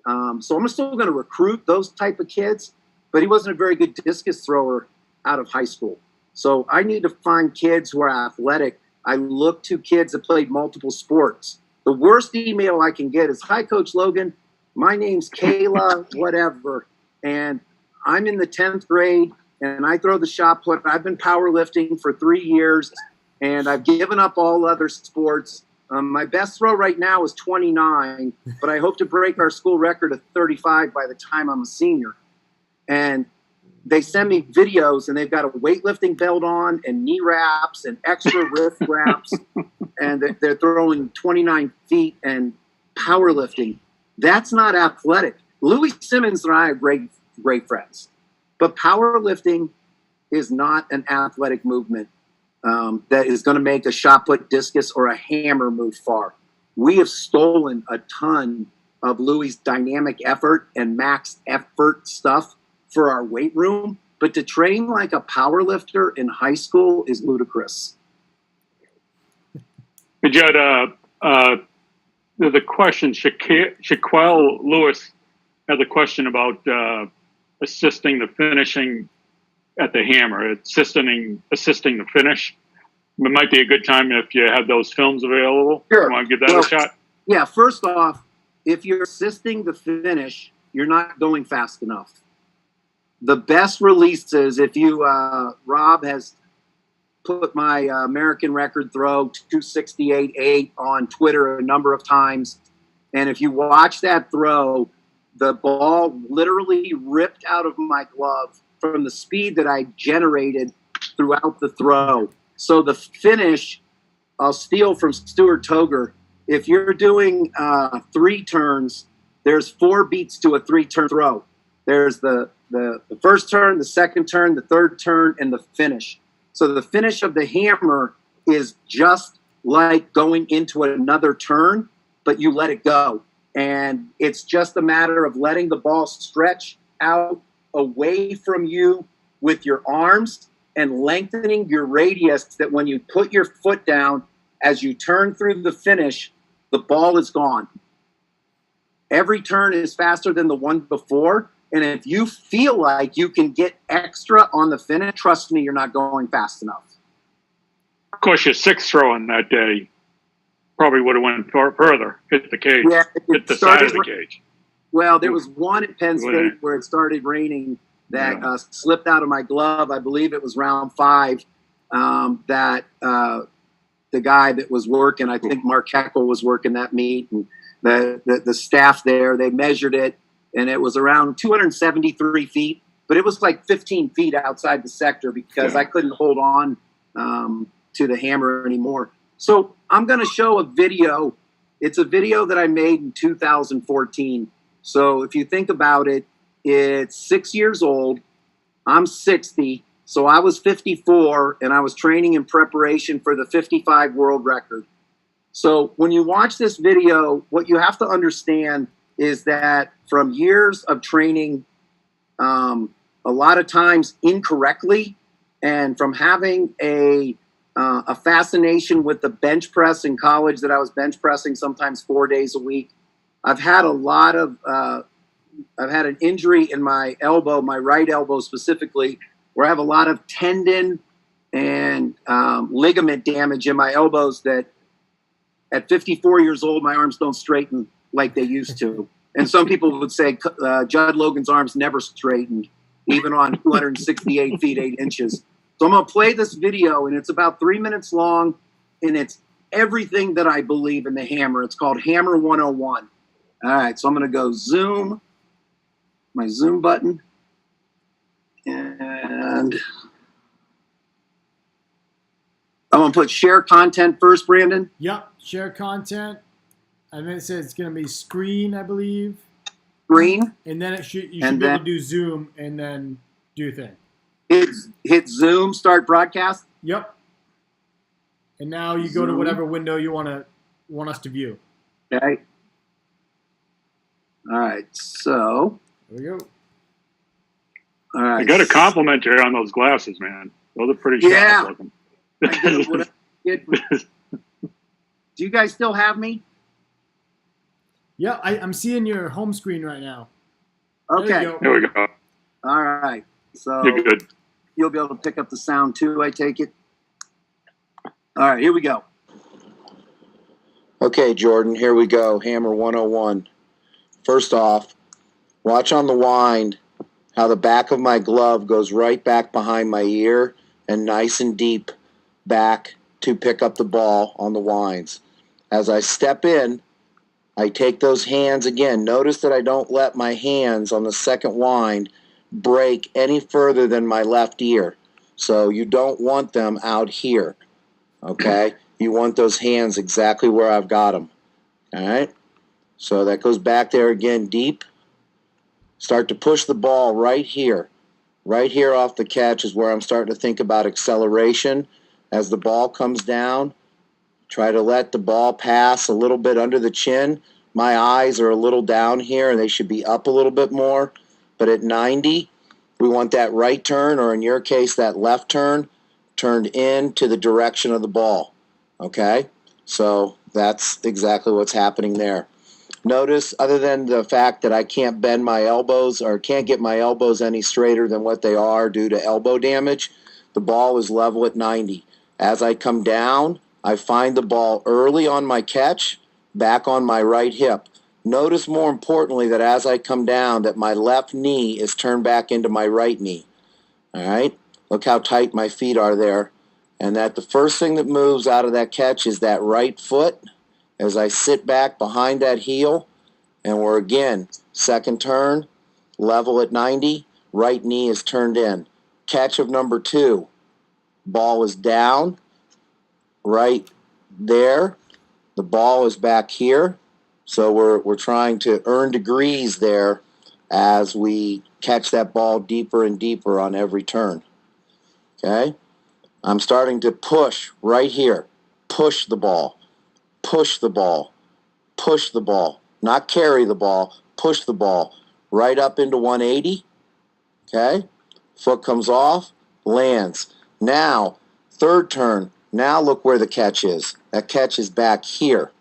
So I'm still going to recruit those type of kids, but he wasn't a very good discus thrower out of high school. So I need to find kids who are athletic. I look to kids that played multiple sports. The worst email I can get is, "Hi, Coach Logan. My name's Kayla, whatever, and I'm in the 10th grade, and I throw the shot put. I've been powerlifting for 3 years, and I've given up all other sports. My best throw right now is 29, but I hope to break our school record of 35 by the time I'm a senior." And they send me videos, and they've got a weightlifting belt on and knee wraps and extra wrist wraps, and they're throwing 29 feet and powerlifting. That's not athletic. Louis Simmons and I are great friends, but powerlifting is not an athletic movement that is going to make a shot put, discus, or a hammer move far. We have stolen a ton of Louis' dynamic effort and max effort stuff for our weight room, but to train like a power lifter in high school is ludicrous. Jud, the question, Shaquille Lewis has a question about assisting the finishing at the hammer, assisting the finish. It might be a good time if you have those films available. Sure. You want to give that a shot? Yeah, first off, if you're assisting the finish, you're not going fast enough. The best releases, if you, Rob has put my American record throw 268.8 on Twitter a number of times. And if you watch that throw, the ball literally ripped out of my glove from the speed that I generated throughout the throw. So the finish, I'll steal from Stuart Toger. If you're doing 3 turns, there's 4 beats to a 3-turn throw. There's the first turn, the second turn, the third turn, and the finish. So the finish of the hammer is just like going into another turn, but you let it go. And it's just a matter of letting the ball stretch out away from you with your arms and lengthening your radius, that when you put your foot down, as you turn through the finish, the ball is gone. Every turn is faster than the one before. And if you feel like you can get extra on the finish, trust me, you're not going fast enough. Of course, your 6th throw on that day probably would have went further, hit the cage, Yeah, hit the side of the cage. Well, there was one at Penn State where it started raining that slipped out of my glove. I believe it was round 5 that the guy that was working, I think Mark Heckel was working that meet, and the staff there, they measured it, and it was around 273 feet, but it was like 15 feet outside the sector because I couldn't hold on to the hammer anymore. So I'm going to show a video. It's a video that I made in 2014. So if you think about it, it's 6 years old. I'm 60. So I was 54, and I was training in preparation for the 55 world record. So when you watch this video, what you have to understand is that from years of training, a lot of times incorrectly, and from having a fascination with the bench press in college, that I was bench pressing sometimes 4 days a week, I've had a lot of I've had an injury in my elbow, my right elbow specifically, where I have a lot of tendon and ligament damage in my elbows that at 54 years old, my arms don't straighten like they used to. And some people would say Jud Logan's arms never straightened, even on 268 feet, 8 inches. So I'm going to play this video, and it's about 3 minutes long, and it's everything that I believe in the hammer. It's called Hammer 101. All right, so I'm going to go zoom, my zoom button, and I'm going to put share content first, Brandon. Yep, share content. And then it says it's going to be screen, I believe. Screen. And then you should be able to do zoom and then do your thing. hit Zoom, start broadcast. Yep. And now you go to whatever window you want us to view. Okay. All right. So. There we go. All right. I got a compliment here on those glasses, man. Those are pretty sharp looking. Do you guys still have me? Yeah, I'm seeing your home screen right now. Okay. There we go. All right. So You're good. you'll be able to pick up the sound too, I take it. All right, here we go. Okay, Jordan, here we go. Hammer 101. First off, watch on the wind how the back of my glove goes right back behind my ear and nice and deep back to pick up the ball on the winds. As I step in, I take those hands again. Notice that I don't let my hands on the second wind break any further than my left ear. So you don't want them out here, okay? You want those hands exactly where I've got them, all right? So that goes back there again deep. Start to push the ball right here. Right here off the catch is where I'm starting to think about acceleration. As the ball comes down, try to let the ball pass a little bit under the chin. My eyes are a little down here, and they should be up a little bit more. But at 90, we want that right turn, or in your case, that left turn, turned into the direction of the ball. Okay? So that's exactly what's happening there. Notice, other than the fact that I can't bend my elbows or can't get my elbows any straighter than what they are due to elbow damage, the ball is level at 90. As I come down, I find the ball early on my catch, back on my right hip. Notice, more importantly, that as I come down, that my left knee is turned back into my right knee. All right? Look how tight my feet are there. And that the first thing that moves out of that catch is that right foot as I sit back behind that heel. And we're again, second turn, level at 90, right knee is turned in. Catch of number 2, ball is down, right there. The ball is back here. So we're trying to earn degrees there as we catch that ball deeper and deeper on every turn. Okay? I'm starting to push right here. Push the ball. Push the ball. Push the ball. Not carry the ball. Push the ball. Right up into 180. Okay? Foot comes off. Lands. Now, third turn. Now look where the catch is. That catch is back here.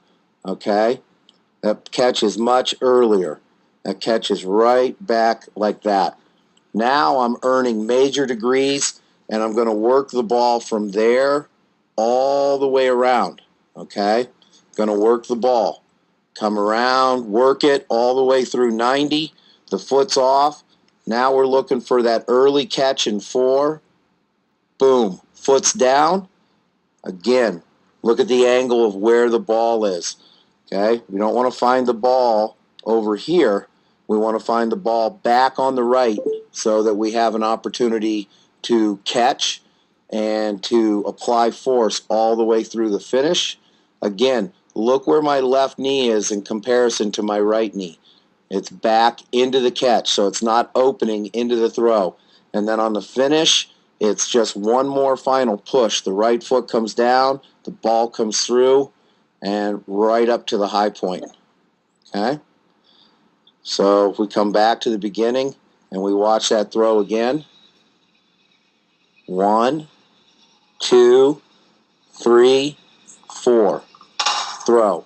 Okay? That catch is much earlier. That catch is right back like that. Now I'm earning major degrees, and I'm going to work the ball from there all the way around. Okay? Going to work the ball. Come around, work it all the way through 90. The foot's off. Now we're looking for that early catch in 4. Boom. Foot's down. Again, look at the angle of where the ball is. Okay? We don't want to find the ball over here. We want to find the ball back on the right so that we have an opportunity to catch and to apply force all the way through the finish. Again, look where my left knee is in comparison to my right knee. It's back into the catch, so it's not opening into the throw. And then on the finish, it's just one more final push. The right foot comes down, the ball comes through, and right up to the high point. Okay? So if we come back to the beginning and we watch that throw again. 1, 2, 3, 4. Throw.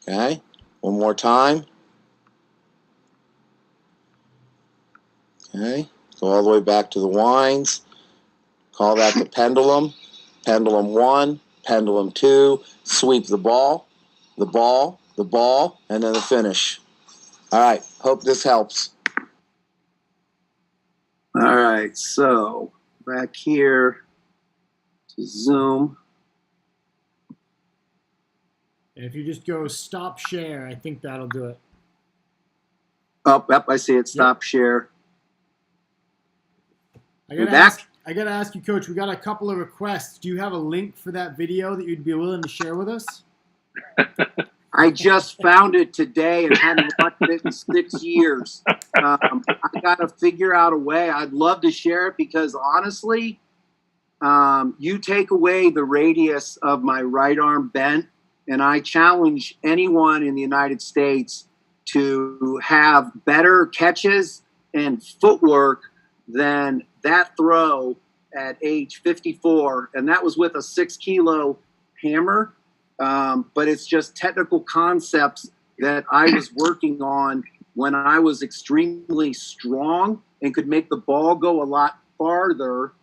Okay? One more time. Okay? Go all the way back to the winds. Call that the pendulum. Pendulum 1, pendulum 2. Sweep the ball, the ball, the ball, and then the finish. All right. Hope this helps. All right, so back here to Zoom. And if you just go stop share, I think that'll do it. Up, I see it. Stop share. I We're gotta ask you, Coach. We got a couple of requests. Do you have a link for that video that you'd be willing to share with us? I just found it today and hadn't watched it in 6 years. I got to figure out a way. I'd love to share it because honestly, you take away the radius of my right arm bent, and I challenge anyone in the United States to have better catches and footwork than that throw at age 54. And that was with a 6-kilo hammer. But it's just technical concepts that I was working on when I was extremely strong and could make the ball go a lot farther.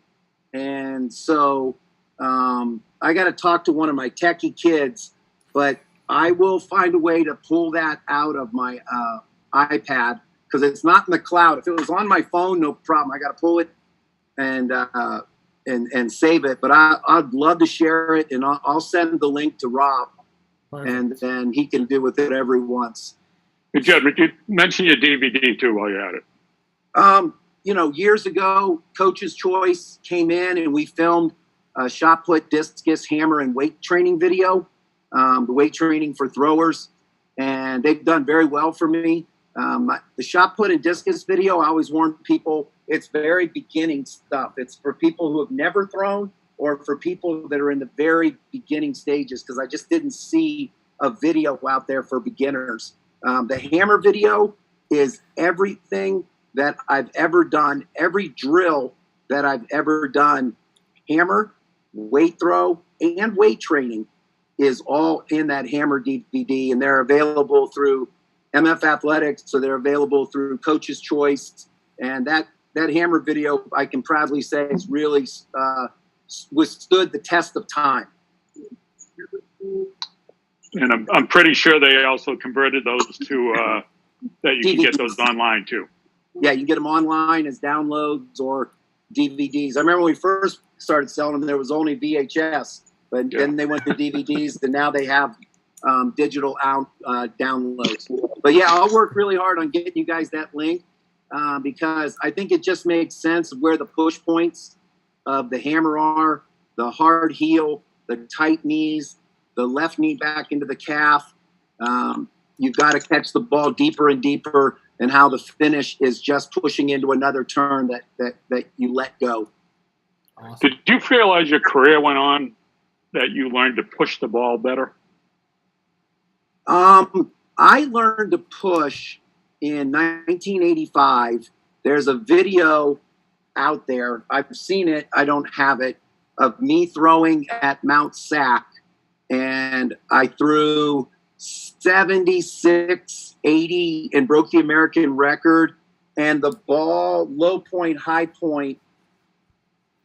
And so I got to talk to one of my techie kids, but I will find a way to pull that out of my iPad because it's not in the cloud. If it was on my phone, no problem. I got to pull it and save it. But I'd love to share it, and I'll send the link to Rob, and then he can do with it whatever he wants. Hey, Jud, but you mentioned your DVD too while you're at it. Years ago, Coach's Choice came in, and we filmed a shot put, discus, hammer, and weight training video, the weight training for throwers, and they've done very well for me. The shot put and discus video, I always warn people, it's very beginning stuff. It's for people who have never thrown or for people that are in the very beginning stages because I just didn't see a video out there for beginners. The hammer video is everything that I've ever done, every drill that I've ever done, hammer, weight throw, and weight training is all in that hammer DVD, and they're available through MF Athletics, so they're available through Coach's Choice, and that hammer video, I can proudly say, has really withstood the test of time. And I'm pretty sure they also converted those to that you can get those online too. Yeah, you can get them online as downloads or DVDs. I remember when we first started selling them, there was only VHS, but then they went to DVDs, and now they have digital downloads. But yeah, I'll work really hard on getting you guys that link because I think it just makes sense of where the push points of the hammer are, the hard heel, the tight knees, the left knee back into the calf. You've got to catch the ball deeper and deeper, and how the finish is just pushing into another turn that you let go. Awesome. Did you feel as your career went on that you learned to push the ball better? I learned to push in 1985. There's a video out there. I've seen it. I don't have it, of me throwing at Mount Sac, and I threw 76, 80 and broke the American record. And the ball, low point, high point,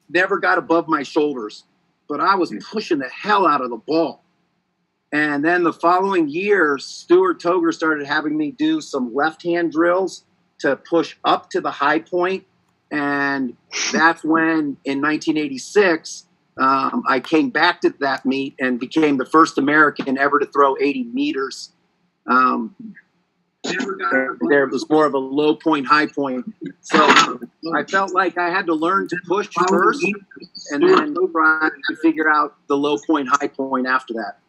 never got above my shoulders, but I was pushing the hell out of the ball. And then the following year, Stuart Toger started having me do some left-hand drills to push up to the high point. And that's when, in 1986, I came back to that meet and became the first American ever to throw 80 meters. There was more of a low point, high point. So I felt like I had to learn to push first and then try to figure out the low point, high point after that.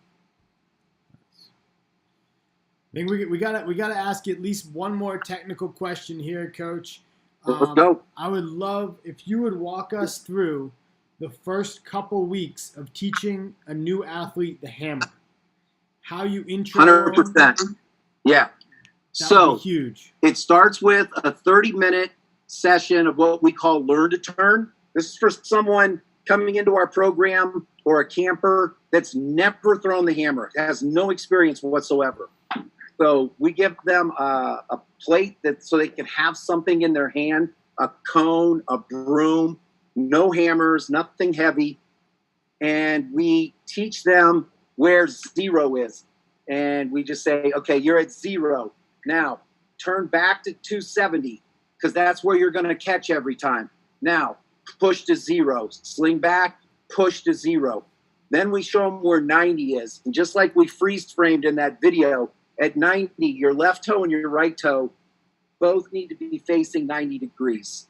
I think we gotta ask you at least one more technical question here, Coach. Let's go. I would love if you would walk us through the first couple weeks of teaching a new athlete the hammer. How you intro 100%. Yeah. So huge. It starts with a 30-minute session of what we call learn to turn. This is for someone coming into our program or a camper that's never thrown the hammer, has no experience whatsoever. So we give them a plate so they can have something in their hand, a cone, a broom, no hammers, nothing heavy. And we teach them where zero is. And we just say, okay, you're at 0. Now, turn back to 270 because that's where you're going to catch every time. Now, push to 0. Sling back, push to 0. Then we show them where 90 is. And just like we freeze-framed in that video, at 90, your left toe and your right toe both need to be facing 90 degrees.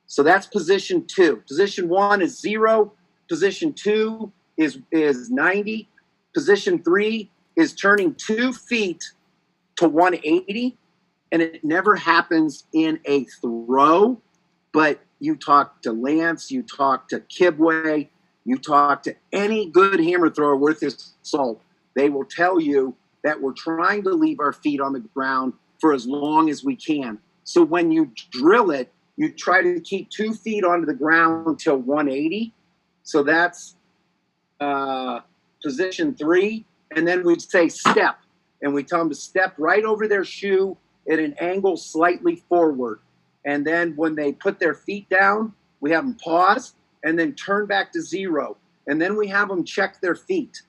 So that's position 2. Position 1 is 0. Position 2 is 90. Position 3 is turning 2 feet to 180, and it never happens in a throw. But you talk to Lance, you talk to Kibwe, you talk to any good hammer thrower worth his salt, they will tell you that we're trying to leave our feet on the ground for as long as we can. So when you drill it, you try to keep 2 feet onto the ground until 180. So that's position 3. And then we'd say step. And we tell them to step right over their shoe at an angle slightly forward. And then when they put their feet down, we have them pause and then turn back to 0. And then we have them check their feet.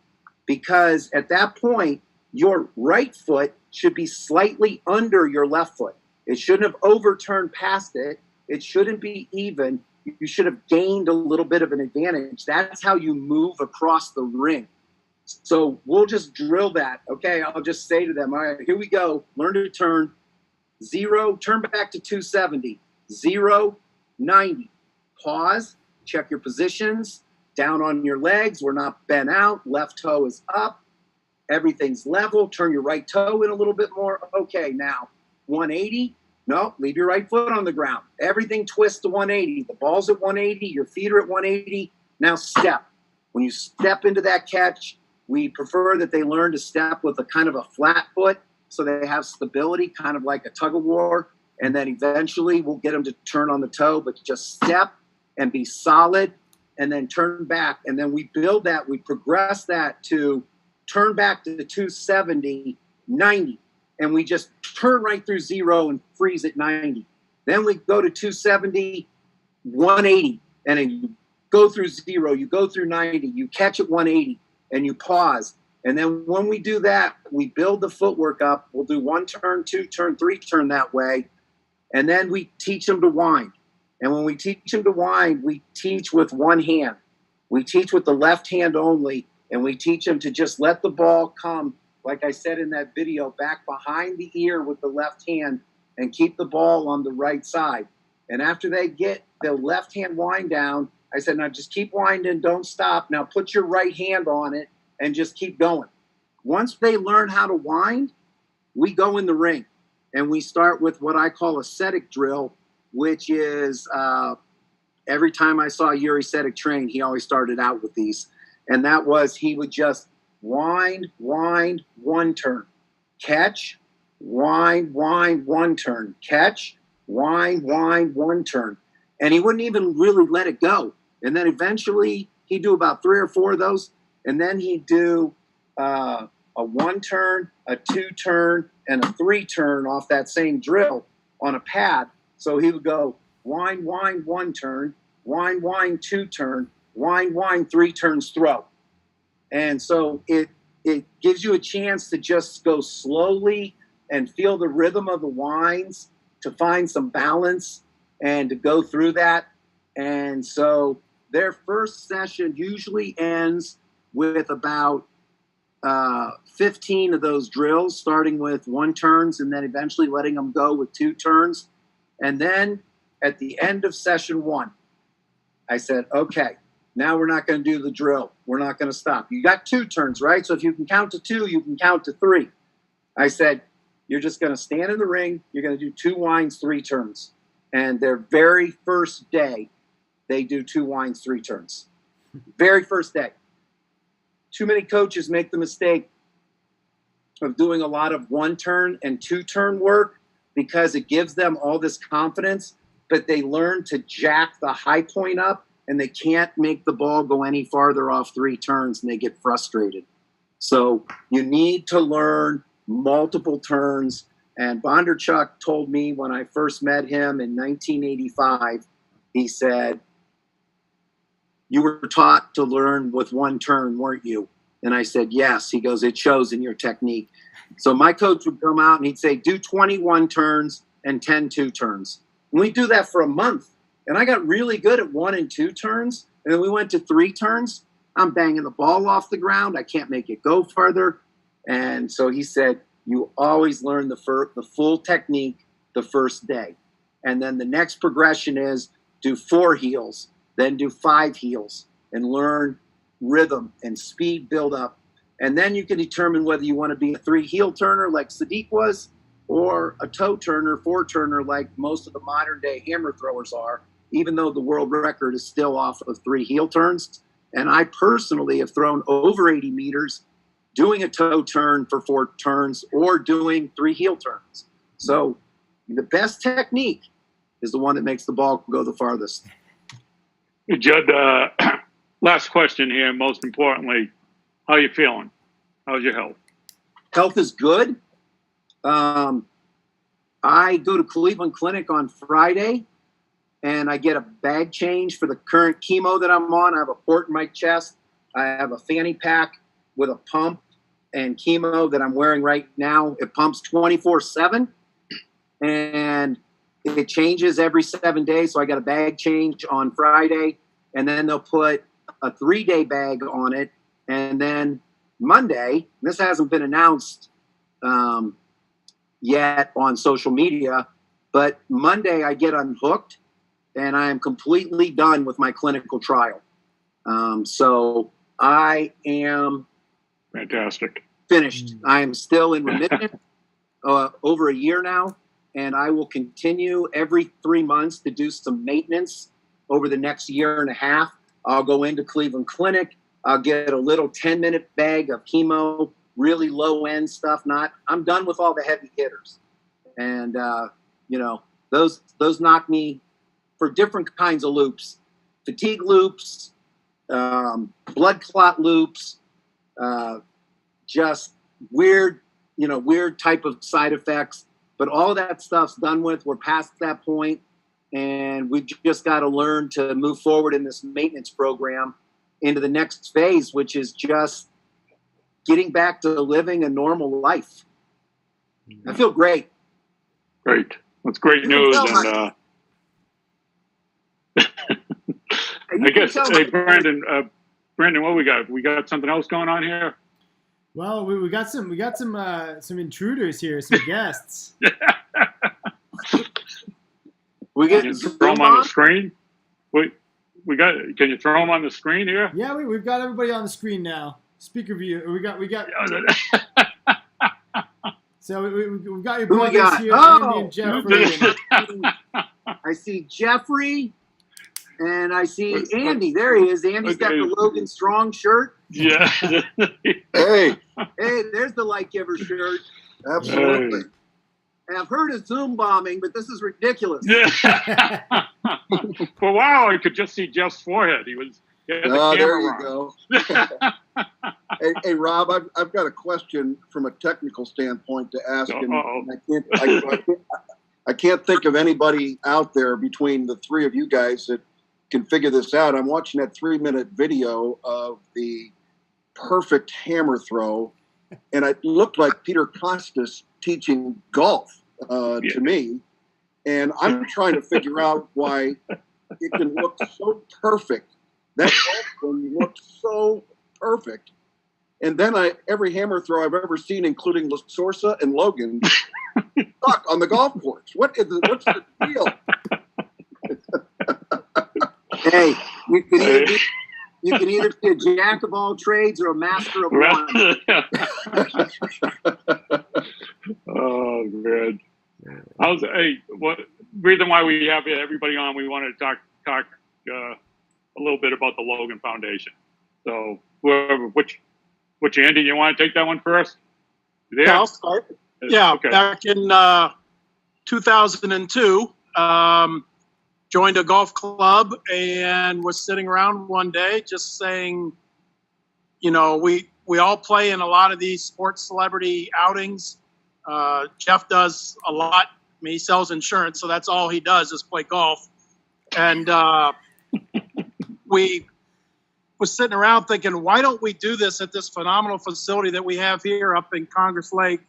Because at that point, your right foot should be slightly under your left foot. It shouldn't have overturned past it. It shouldn't be even. You should have gained a little bit of an advantage. That's how you move across the ring. So we'll just drill that. Okay, I'll just say to them, all right, here we go. Learn to turn 0, turn back to 270, 0, 90. Pause, check your positions, down on your legs. We're not bent out. Left toe is up. Everything's level. Turn your right toe in a little bit more. Okay, now 180. No, leave your right foot on the ground. Everything twists to 180. The ball's at 180. Your feet are at 180. Now step. When you step into that catch, we prefer that they learn to step with a kind of a flat foot so they have stability, kind of like a tug of war. And then eventually we'll get them to turn on the toe, but just step and be solid and then turn back. And then we build that. We progress that to turn back to the 270, 90. And we just turn right through 0 and freeze at 90. Then we go to 270, 180. And then you go through 0, you go through 90, you catch at 180, and you pause. And then when we do that, we build the footwork up. We'll do 1 turn, 2 turn, 3 turn that way. And then we teach them to wind. And when we teach them to wind, we teach with one hand. We teach with the left hand only. And we teach them to just let the ball come, like I said in that video, back behind the ear with the left hand and keep the ball on the right side. And after they get the left hand wind down, I said, now just keep winding, don't stop. Now put your right hand on it and just keep going. Once they learn how to wind, we go in the ring. And we start with what I call Ascetic Drill, which is every time I saw Yuri Ascetic train, he always started out with these. And that was, he would just wind, 1 turn, catch, wind, 1 turn, catch, wind, 1 turn. And he wouldn't even really let it go. And then eventually he'd do about 3 or 4 of those. And then he'd do a 1 turn, a 2 turn, and a 3 turn off that same drill on a pad. So he would go wind, 1 turn, wind, 2 turn, wind, 3 turns, throw. And so it gives you a chance to just go slowly and feel the rhythm of the winds, to find some balance and to go through that. And so their first session usually ends with about 15 of those drills, starting with 1 turns and then eventually letting them go with 2 turns. And then at the end of session 1, I said, okay, now we're not going to do the drill. We're not going to stop. You got 2 turns, right? So if you can count to 2, you can count to 3. I said, you're just going to stand in the ring. You're going to do 2 winds, 3 turns. And their very first day, they do 2 winds, 3 turns. Very first day. Too many coaches make the mistake of doing a lot of 1 turn and 2 turn work because it gives them all this confidence, but they learn to jack the high point up and they can't make the ball go any farther off 3 turns and they get frustrated. So you need to learn multiple turns. And Bondarchuk told me when I first met him in 1985, he said, you were taught to learn with 1 turn, weren't you? And I said, yes. He goes, it shows in your technique. So my coach would come out and he'd say, do 21 turns and 10 2 turns. And we do that for a month. And I got really good at 1 and 2 turns. And then we went to 3 turns. I'm banging the ball off the ground. I can't make it go further. And so he said, you always learn the full technique the first day. And then the next progression is do 4 heels, then do 5 heels, and learn rhythm and speed build up. And then you can determine whether you want to be a 3 heel turner like Sadiq was, or a toe turner, 4 turner like most of the modern day hammer throwers are, even though the world record is still off of 3 heel turns. And I personally have thrown over 80 meters doing a toe turn for 4 turns or doing 3 heel turns. So the best technique is the one that makes the ball go the farthest. Jud, last question here, most importantly, how you feeling? How's your health? Health is good. I go to Cleveland Clinic on Friday, and I get a bag change for the current chemo that I'm on. I have a port in my chest. I have a fanny pack with a pump and chemo that I'm wearing right now. It pumps 24/7, and it changes every 7 days. So I got a bag change on Friday, and then they'll put a 3-day bag on it. And then Monday, this hasn't been announced yet on social media, but Monday I get unhooked and I am completely done with my clinical trial. So I am fantastic. Finished. I am still in remission over a year now, and I will continue every 3 months to do some maintenance over the next year and a half. I'll go into Cleveland Clinic. I'll get a little 10-minute bag of chemo, really low-end stuff. I'm done with all the heavy hitters. And, those knock me for different kinds of loops. Fatigue loops, blood clot loops, just weird type of side effects. But all that stuff's done with. We're past that point, and we've just got to learn to move forward in this maintenance program into the next phase, which is just getting back to living a normal life. I feel great. Great. That's great news. And I guess, hey, Brandon, what we got? We got something else going on here? Well, we got some intruders here, some guests. We get Can you throw them on the screen? Can you throw them on the screen here? Yeah, we've got everybody on the screen now. Speaker view. We got. So we've got your brothers here, Andy and Jeffrey. I see Jeffrey, and I see Andy. There he is. Andy's got the Logan Strong shirt. Yeah. Hey, there's the Light Giver shirt. absolutely. And I've heard of Zoom bombing, but this is ridiculous. Yeah. For a while, I could just see Jeff's forehead. He was. The there you go. Hey, Rob, I've got a question from a technical standpoint to ask, and I can't think of anybody out there between the three of you guys that can figure this out. I'm watching that 3-minute video of the perfect hammer throw, and it looked like Peter Costas teaching golf to me, and I'm trying to figure out why it can look so perfect. That one looked so perfect. And then every hammer throw I've ever seen, including La Sorsa and Logan, stuck on the golf course. What's the deal? Hey, you can either be a jack of all trades or a master of one. Oh, good. What reason why we have everybody on? We wanted to talk a little bit about the Logan Foundation. So, which Andy, you want to take that one first? Yeah, I'll start. Yeah, okay. Back in 2002, joined a golf club and was sitting around one day just saying, we all play in a lot of these sports celebrity outings. Jeff does a lot. He sells insurance, so that's all he does is play golf. And we was sitting around thinking, why don't we do this at this phenomenal facility that we have here up in Congress Lake?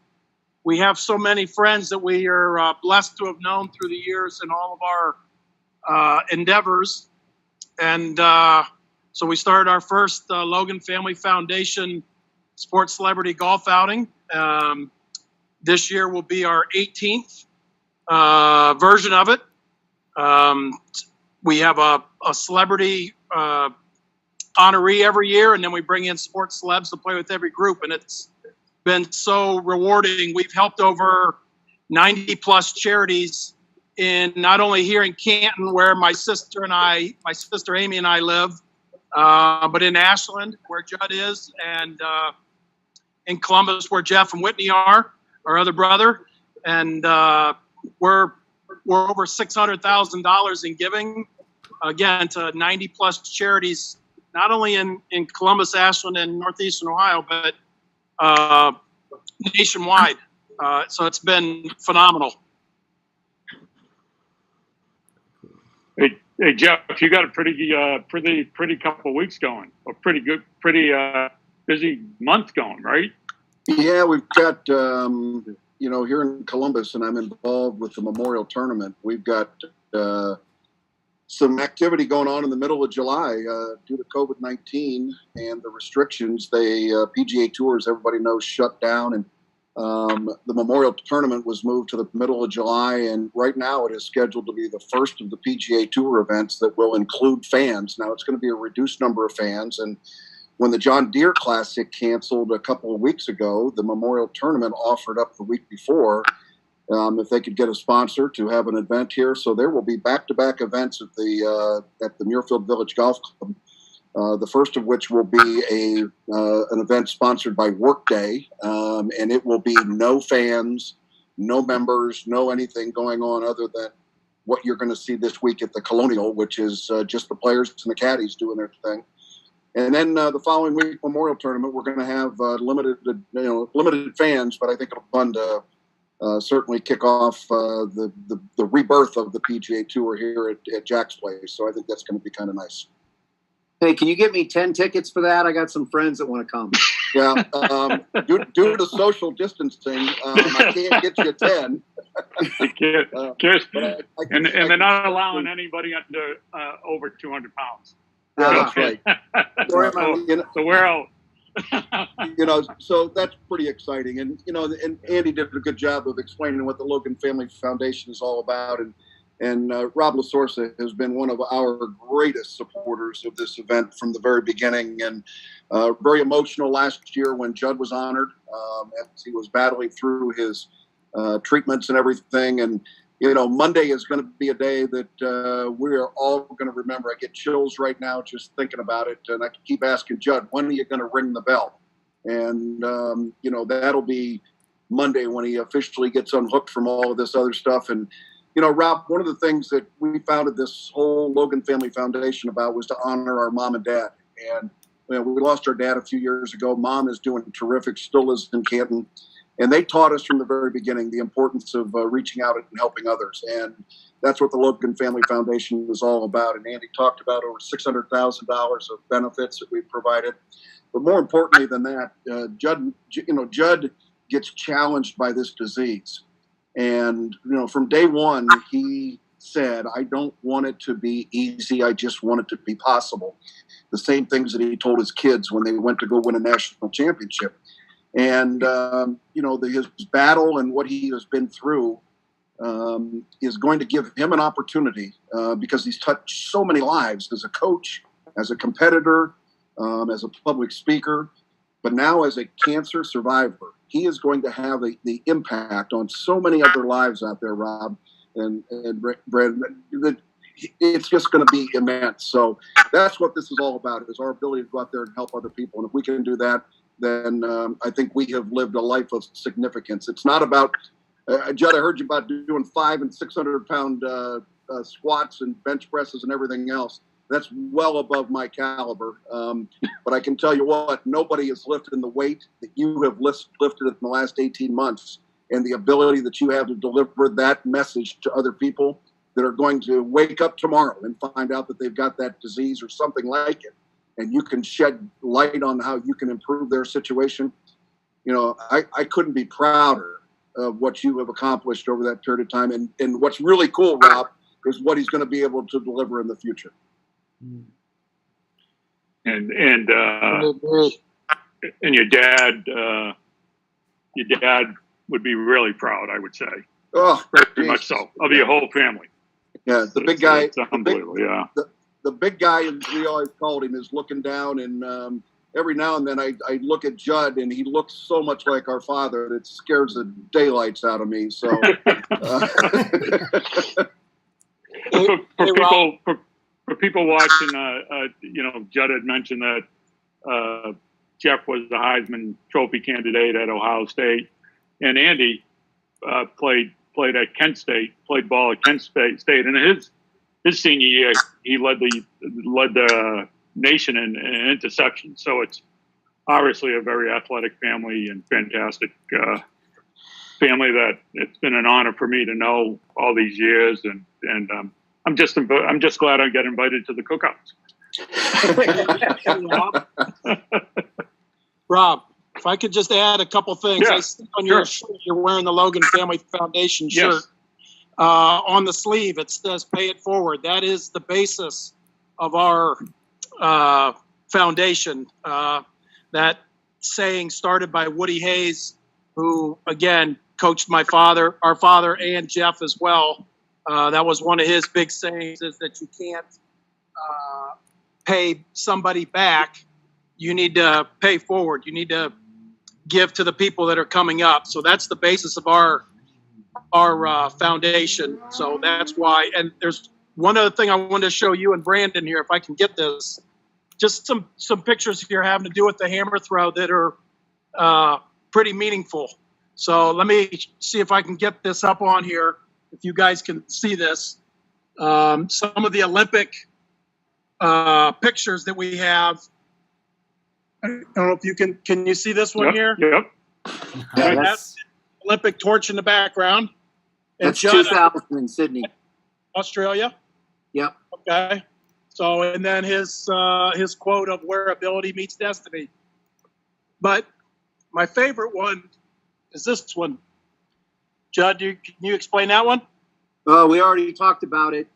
We have so many friends that we are blessed to have known through the years in all of our endeavors. And so we started our first Logan Family Foundation Sports Celebrity Golf Outing. This year will be our 18th version of it. We have a celebrity honoree every year, and then we bring in sports celebs to play with every group, and it's been so rewarding. We've helped over 90 plus charities in not only here in Canton, where my sister Amy and I live, but in Ashland, where Jud is, and in Columbus, where Jeff and Whitney are, our other brother, and we're over $600,000 in giving, again, to 90 plus charities, not only in Columbus, Ashland, and Northeastern Ohio, but nationwide. So it's been phenomenal. Hey Jeff, you got a pretty couple of weeks going, a pretty busy month going, right? Yeah, we've got, here in Columbus, and I'm involved with the Memorial Tournament. We've got some activity going on in the middle of July due to COVID-19 and the restrictions. PGA Tours, everybody knows, shut down, and the Memorial Tournament was moved to the middle of July, and right now it is scheduled to be the first of the PGA Tour events that will include fans. Now, it's going to be a reduced number of fans, and when the John Deere Classic canceled a couple of weeks ago, the Memorial Tournament offered up the week before if they could get a sponsor to have an event here. So there will be back-to-back events at the Muirfield Village Golf Club. The first of which will be an event sponsored by Workday, and it will be no fans, no members, no anything going on other than what you're going to see this week at the Colonial, which is just the players and the caddies doing their thing. And then the following week, Memorial Tournament, we're going to have limited fans, but I think it'll be fun to certainly kick off the rebirth of the PGA Tour here at Jack's Place. So I think that's going to be kind of nice. Hey, can you get me 10 tickets for that? I got some friends that want to come. Yeah, due to social distancing, I can't get you 10. And they're not allowing anybody under over 200 pounds. Yeah, that's right. So we're out. So that's pretty exciting. And, and Andy did a good job of explaining what the Logan Family Foundation is all about. And Rob LaSorsa has been one of our greatest supporters of this event from the very beginning, and very emotional last year when Jud was honored as he was battling through his treatments and everything. And, Monday is going to be a day that we are all going to remember. I get chills right now just thinking about it. And I keep asking Jud, when are you going to ring the bell? And, that'll be Monday when he officially gets unhooked from all of this other stuff. And, Rob, one of the things that we founded this whole Logan Family Foundation about was to honor our mom and dad. And we lost our dad a few years ago. Mom is doing terrific, still is in Canton. And they taught us from the very beginning the importance of reaching out and helping others. And that's what the Logan Family Foundation is all about. And Andy talked about over $600,000 of benefits that we've provided. But more importantly than that, Jud gets challenged by this disease. And, from day one, he said, I don't want it to be easy. I just want it to be possible. The same things that he told his kids when they went to go win a national championship. And, his battle and what he has been through is going to give him an opportunity because he's touched so many lives as a coach, as a competitor, as a public speaker, but now as a cancer survivor. He is going to have the impact on so many other lives out there, Rob and Brad. It's just going to be immense. So that's what this is all about, is our ability to go out there and help other people. And if we can do that, then I think we have lived a life of significance. It's not about, Jud, I heard you about doing 500 and 600 pound squats and bench presses and everything else. That's well above my caliber. But I can tell you what, nobody has lifted the weight that you have lifted in the last 18 months, and the ability that you have to deliver that message to other people that are going to wake up tomorrow and find out that they've got that disease or something like it. And you can shed light on how you can improve their situation. I couldn't be prouder of what you have accomplished over that period of time. And what's really cool, Rob, is what he's going to be able to deliver in the future. And your dad would be really proud, I would say. Oh, very much so, of your whole family. Yeah, the big guy. It's unbelievable. The the big guy, as we always called him, is looking down, and every now and then I look at Jud, and he looks so much like our father that it scares the daylights out of me. So, for people watching, Jud had mentioned that Jeff was the Heisman Trophy candidate at Ohio State, and Andy played at Kent State, played ball at Kent State, and his senior year he led the nation in interceptions. So it's obviously a very athletic family and fantastic family that it's been an honor for me to know all these years, and I'm just glad I get invited to the cookouts. Rob, if I could just add a couple things. Yeah, I see on your shirt, you're wearing the Logan Family Foundation shirt. Yes. On the sleeve, it says "Pay It Forward." That is the basis of our foundation. That saying started by Woody Hayes, who, again, coached our father, and Jeff as well. That was one of his big sayings, is that you can't pay somebody back. You need to pay forward. You need to give to the people that are coming up. So that's the basis of our foundation. So that's why. And there's one other thing I wanted to show you and Brandon here, if I can get this. Just some pictures here having to do with the hammer throw that are pretty meaningful. So let me see if I can get this up on here, if you guys can see this. Some of the Olympic pictures that we have. I don't know if you can you see this one here? Yep. Yeah, That's Olympic torch in the background. And that's Jud, 2000 in Sydney. Australia? Yep. Okay. So, and then his quote of "where ability meets destiny." But my favorite one is this one. Jud, can you explain that one? Oh, we already talked about it,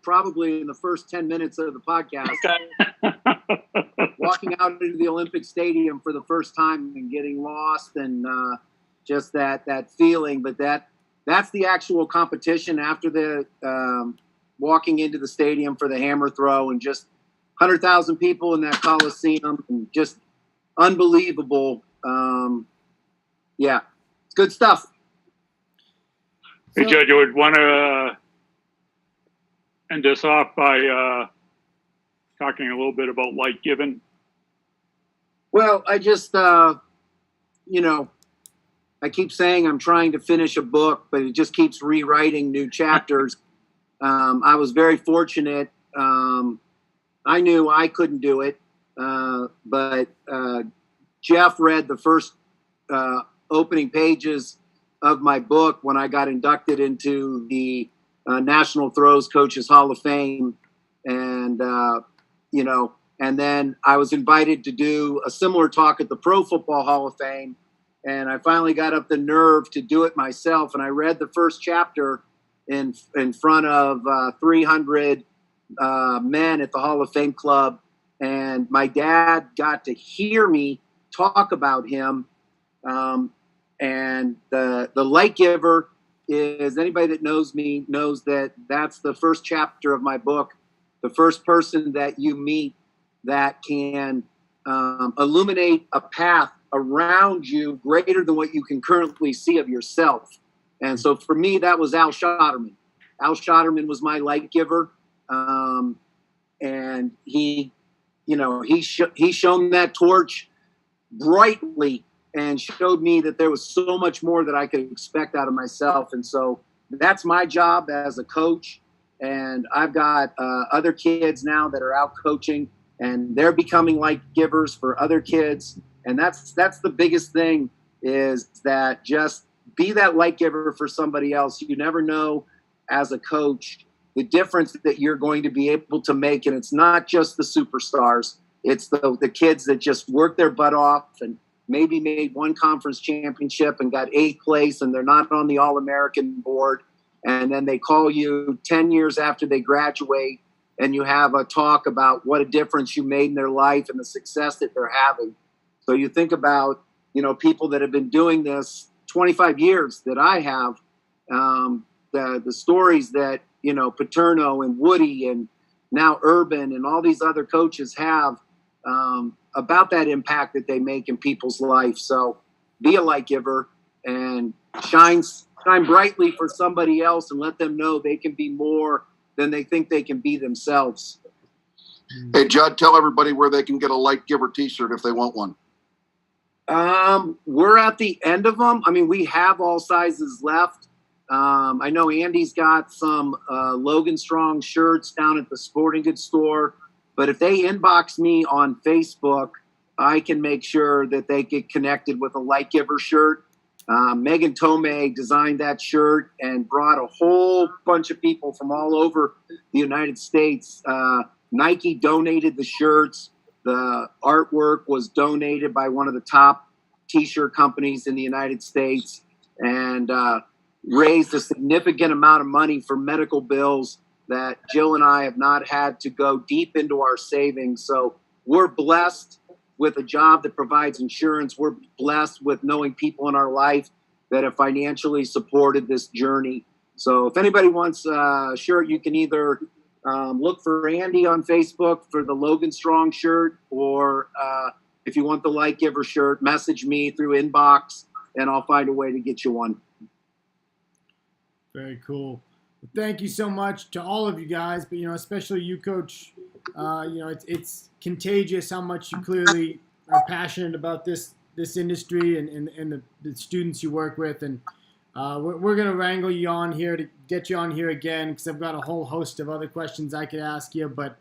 probably in the first 10 minutes of the podcast. Okay. Walking out into the Olympic Stadium for the first time and getting lost, and just that feeling. But that's the actual competition after the walking into the stadium for the hammer throw, and just 100,000 people in that Coliseum, and just unbelievable. Yeah, it's good stuff. Hey, Jud, you would want to end us off by talking a little bit about light giving. Well, I just, I keep saying I'm trying to finish a book, but it just keeps rewriting new chapters. I was very fortunate. I knew I couldn't do it, but Jeff read the first opening pages of my book when I got inducted into the National Throws Coaches Hall of Fame. And, and then I was invited to do a similar talk at the Pro Football Hall of Fame. And I finally got up the nerve to do it myself. And I read the first chapter in front of 300 men at the Hall of Fame Club. And my dad got to hear me talk about him. And the light giver is, anybody that knows me knows that that's the first chapter of my book. The first person that you meet that can illuminate a path around you greater than what you can currently see of yourself. And so for me, that was Al Schotterman. Al Schotterman was my light giver. And he shone that torch brightly and showed me that there was so much more that I could expect out of myself. And so that's my job as a coach. And I've got other kids now that are out coaching, and they're becoming light givers for other kids. And that's the biggest thing, is that just be that light giver for somebody else. You never know as a coach the difference that you're going to be able to make. And it's not just the superstars. It's the kids that just work their butt off and maybe made one conference championship and got 8th place, and they're not on the All-American board. And then they call you 10 years after they graduate, and you have a talk about what a difference you made in their life and the success that they're having. So you think about, people that have been doing this 25 years that I have, the stories that, Paterno and Woody and now Urban and all these other coaches have about that impact that they make in people's life. So be a light giver and shine brightly for somebody else and let them know they can be more than they think they can be themselves. Hey, Jud, tell everybody where they can get a Light Giver t-shirt if they want one. We're at the end of them. I mean, we have all sizes left. I know Andy's got some Logan Strong shirts down at the sporting goods store. But if they inbox me on Facebook, I can make sure that they get connected with a Light Giver shirt. Megan Tomei designed that shirt and brought a whole bunch of people from all over the United States. Nike donated the shirts. The artwork was donated by one of the top t-shirt companies in the United States and raised a significant amount of money for medical bills that Jill and I have not had to go deep into our savings. So we're blessed with a job that provides insurance. We're blessed with knowing people in our life that have financially supported this journey. So if anybody wants a shirt, you can either look for Andy on Facebook for the Logan Strong shirt, or if you want the Light Giver shirt, message me through inbox and I'll find a way to get you one. Very cool. Well, thank you so much to all of you guys, but especially you, Coach. It's contagious how much you clearly are passionate about this industry and the students you work with, and we're gonna wrangle you on here to get you on here again because I've got a whole host of other questions I could ask you, but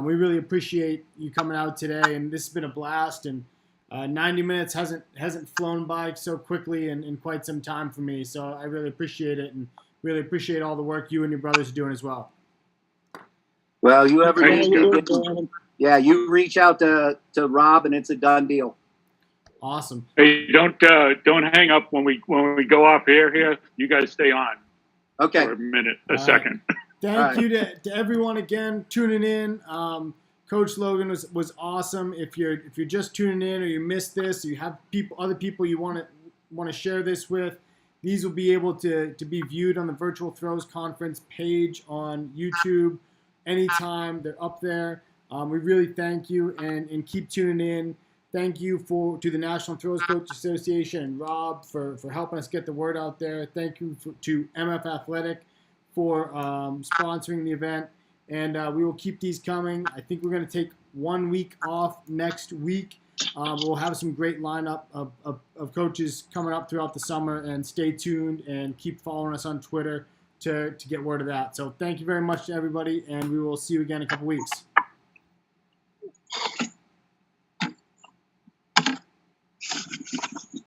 we really appreciate you coming out today, and this has been a blast. And 90 minutes hasn't flown by so quickly in quite some time for me, so I really appreciate it and really appreciate all the work you and your brothers are doing as well. Well, you reach out to Rob and it's a done deal. Awesome. Hey, don't hang up when we go off air here. You guys stay on. Okay. For a minute, a second. Thank you to everyone again tuning in. Coach Logan was awesome. If you're just tuning in or you missed this, or you have other people you want to share this with, these will be able to be viewed on the Virtual Throws Conference page on YouTube anytime. They're up there. We really thank you and keep tuning in. Thank you to the National Throws Coach Association and Rob for helping us get the word out there. Thank you to MF Athletic for sponsoring the event. And we will keep these coming. I think we're going to take 1 week off next week. We'll have some great lineup of coaches coming up throughout the summer, and stay tuned and keep following us on Twitter to get word of that. So thank you very much to everybody, and we will see you again in a couple weeks.